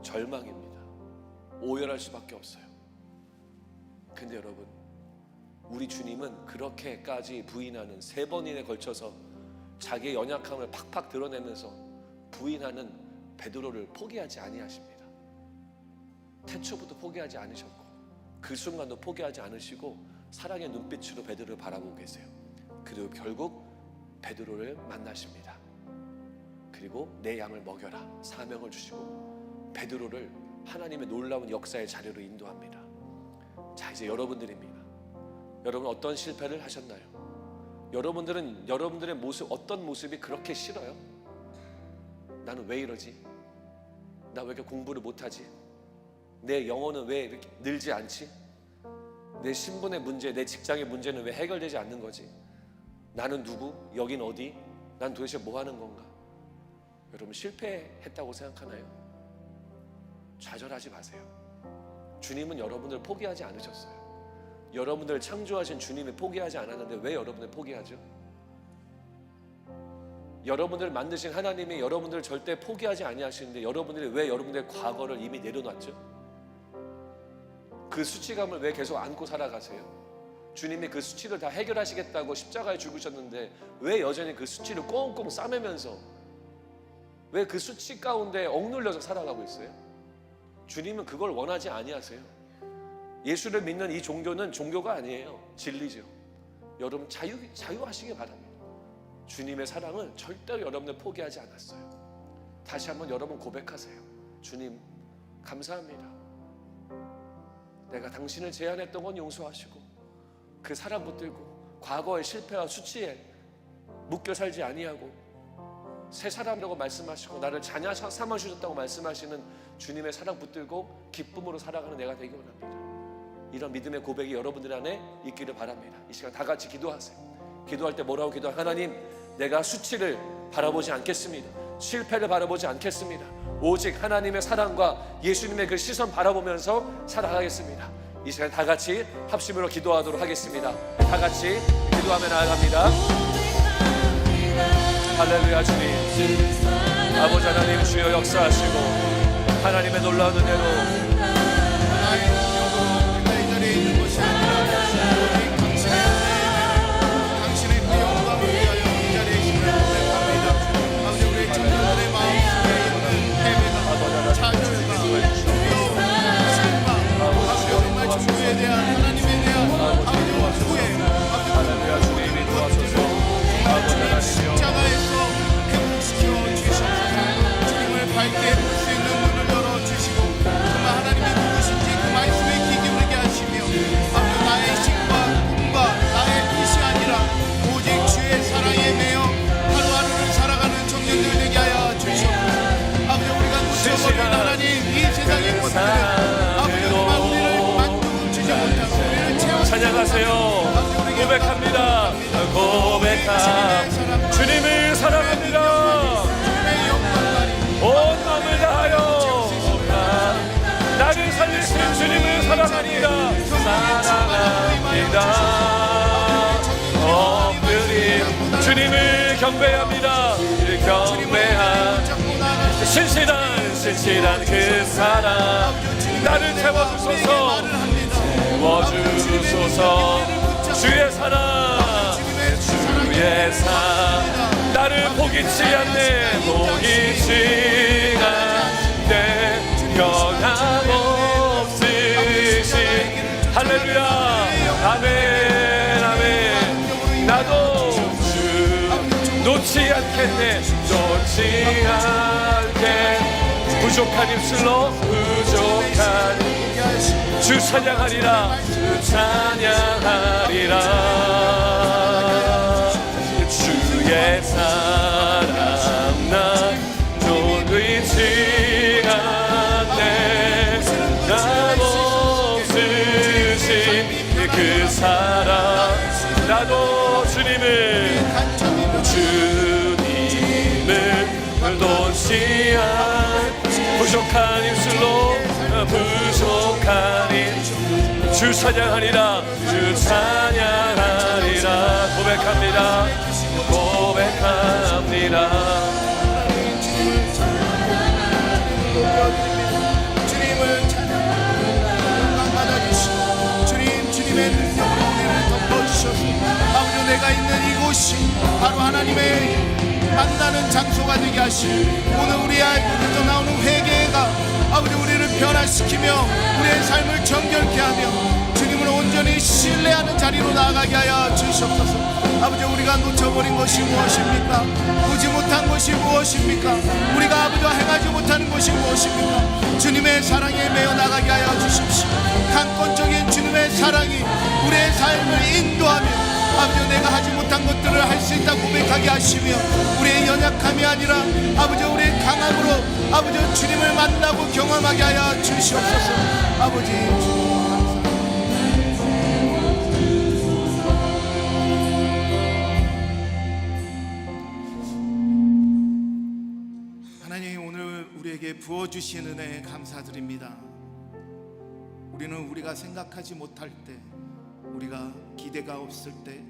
절망입니다. 오열할 수밖에 없어요. 근데 여러분, 우리 주님은 그렇게까지 부인하는, 3번인에 걸쳐서 자기의 연약함을 팍팍 드러내면서 부인하는 베드로를 포기하지 아니하십니다. 태초부터 포기하지 않으셨고, 그 순간도 포기하지 않으시고 사랑의 눈빛으로 베드로를 바라보고 계세요. 그리고 결국 베드로를 만나십니다. 그리고 내 양을 먹여라 사명을 주시고 베드로를 하나님의 놀라운 역사의 자리로 인도합니다. 자, 이제 여러분들입니다. 여러분, 어떤 실패를 하셨나요? 여러분들은 여러분들의 모습, 어떤 모습이 그렇게 싫어요? 나는 왜 이러지? 나 왜 이렇게 공부를 못하지? 내 영어는 왜 이렇게 늘지 않지? 내 신분의 문제, 내 직장의 문제는 왜 해결되지 않는 거지? 나는 누구? 여긴 어디? 난 도대체 뭐 하는 건가? 여러분, 실패했다고 생각하나요? 좌절하지 마세요. 주님은 여러분들 포기하지 않으셨어요. 여러분들 창조하신 주님이 포기하지 않았는데 왜 여러분들 포기하죠? 여러분들 만드신 하나님이 여러분들 절대 포기하지 아니하시는데 여러분들이 왜 여러분들의 과거를 이미 내려놨죠? 그 수치감을 왜 계속 안고 살아가세요? 주님이 그 수치를 다 해결하시겠다고 십자가에 죽으셨는데 왜 여전히 그 수치를 꽁꽁 싸매면서 왜 그 수치 가운데 억눌려서 살아가고 있어요? 주님은 그걸 원하지 아니하세요. 예수를 믿는 이 종교는 종교가 아니에요. 진리죠. 여러분, 자유하시기 바랍니다. 주님의 사랑을 절대로 여러분들 포기하지 않았어요. 다시 한번 여러분 고백하세요. 주님, 감사합니다. 내가 당신을 제안했던 건 용서하시고 그 사랑 붙들고 과거의 실패와 수치에 묶여 살지 아니하고 새 사람이라고 말씀하시고 나를 자녀 삼아주셨다고 말씀하시는 주님의 사랑 붙들고 기쁨으로 살아가는 내가 되기 원합니다. 이런 믿음의 고백이 여러분들 안에 있기를 바랍니다. 이 시간 다 같이 기도하세요. 기도할 때 뭐라고 기도하세요? 하나님, 내가 수치를 바라보지 않겠습니다. 실패를 바라보지 않겠습니다. 오직 하나님의 사랑과 예수님의 그 시선 바라보면서 살아가겠습니다. 이 시간 다 같이 합심으로 기도하도록 하겠습니다. 다 같이 기도하며 나아갑니다. 할렐루야. 주님, 아버지 하나님, 주여 역사하시고 하나님의 놀라운 은혜로 나의 능력으로 이 자리에 있는 것이 아니라 당신의 그 영광을 위하여 이 자리에 있음을 고백합니다. 아버지, 우리의 청년들의 마음속에 있는 패배가, 좌절과, 두려움, 실망, 아버지, 정말 주에 대한, 하나님에 대한 아버지 후회, 할렐루야. 주님이 도와소서. 아버지 하나님이여, 십자가에서 회복시켜 주시옵소서. 주님을 밝게 볼 수 있는 눈을 열어주시고 정말 하나님이 누구신지 그 말씀에 귀 기울이게 하시며 아버지, 나의 힘과 꿈과 나의 뜻이 아니라 오직 주의 사랑에 매여 하루하루를 살아가는 청년들 되게 하여 주시옵소서. 아버지, 우리가 놓쳐버린 하나님, 이 세상의 것들은 아버지, 정말 우리를 만족을 주지 못하고 우리를 채워 찬양하세요. 고백합니다. 고백합니다. 주님을 사랑합니다. 온 마음을 다하여 나를 살리신 주님을 사랑합니다. 사랑합니다. 경배합니다. 경배한 신실한 그 사랑 나를 채워주소서. 주의 사랑 나를 포기치 않네. 변함없으신 할렐루야. 아멘. 나도 놓지 않겠네. 부족한 입술로 주 찬양하리라. 주의 사랑 난 놓이지 않네. 남 없으신 그 사랑 나도 주님을 놓지 않 부족한 입술로 주 찬양하리라. 고백합니다. 주님을 찬양받아주시고 주님의 능력으로 우리를 덮어주셔서 아버지 내가 있는 이곳이 바로 하나님의 만나는 장소가 되게 하시고 오늘 우리의 입에서 나오는 회개가 아버지 우리를 변화시키며 우리의 삶을 정결케 하며 주님을 온전히 신뢰하는 자리로 나아가게 하여 주시옵소서. 아버지 우리가 놓쳐버린 것이 무엇입니까? 보지 못한 것이 무엇입니까? 우리가 아버지와 행하지 못하는 것이 무엇입니까? 주님의 사랑에 매어 나가게 하여 주십시오. 강권적인 주님의 사랑이 우리의 삶을 인도하며 아버지 내가 하지 못한 것들을 할 수 있다고 고백하게 하시며 우리의 연약함이 아니라 아버지 우리의 강함으로 아버지 주님을 만나고 경험하게 하여 주시옵소서. 아버지 하나님 오늘 우리에게 부어주신 은혜에 감사드립니다. 우리는 우리가 생각하지 못할 때 우리가 기대가 없을 때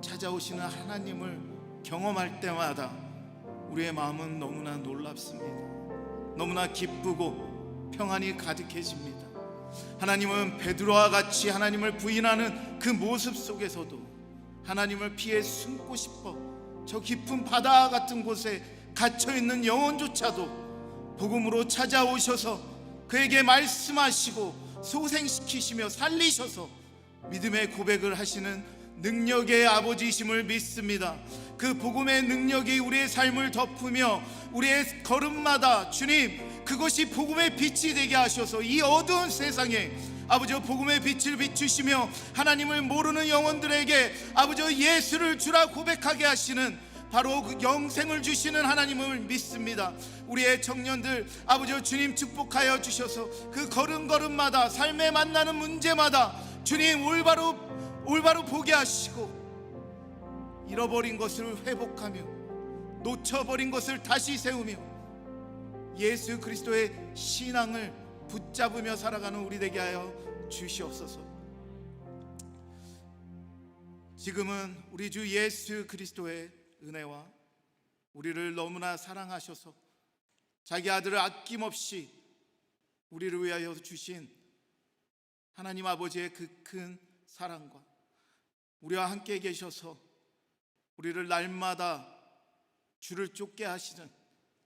찾아오시는 하나님을 경험할 때마다 우리의 마음은 너무나 놀랍습니다. 너무나 기쁘고 평안이 가득해집니다. 하나님은 베드로와 같이 하나님을 부인하는 그 모습 속에서도 하나님을 피해 숨고 싶어 저 깊은 바다 같은 곳에 갇혀있는 영혼조차도 복음으로 찾아오셔서 그에게 말씀하시고 소생시키시며 살리셔서 믿음의 고백을 하시는 능력의 아버지이심을 믿습니다. 그 복음의 능력이 우리의 삶을 덮으며 우리의 걸음마다 주님 그것이 복음의 빛이 되게 하셔서 이 어두운 세상에 아버지 복음의 빛을 비추시며 하나님을 모르는 영혼들에게 아버지 예수를 주라 고백하게 하시는 바로 그 영생을 주시는 하나님을 믿습니다. 우리의 청년들 아버지 주님 축복하여 주셔서 그 걸음걸음마다 삶에 만나는 문제마다 주님 올바로 보게 하시고 잃어버린 것을 회복하며 놓쳐버린 것을 다시 세우며 예수 그리스도의 신앙을 붙잡으며 살아가는 우리 되게 하여 주시옵소서. 지금은 우리 주 예수 그리스도의 은혜와 우리를 너무나 사랑하셔서 자기 아들을 아낌없이 우리를 위하여 주신 하나님 아버지의 그 큰 사랑과 우리와 함께 계셔서 우리를 날마다 주를 쫓게 하시는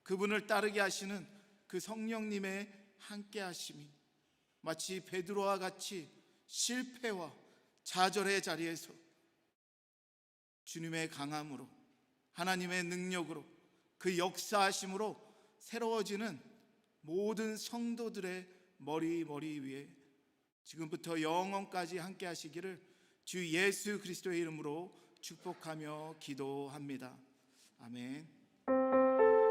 그분을 따르게 하시는 그 성령님의 함께 하심이 마치 베드로와 같이 실패와 좌절의 자리에서 주님의 강함으로 하나님의 능력으로 그 역사하심으로 새로워지는 모든 성도들의 머리 위에 지금부터 영원까지 함께 하시기를 주 예수 그리스도의 이름으로 축복하며 기도합니다. 아멘.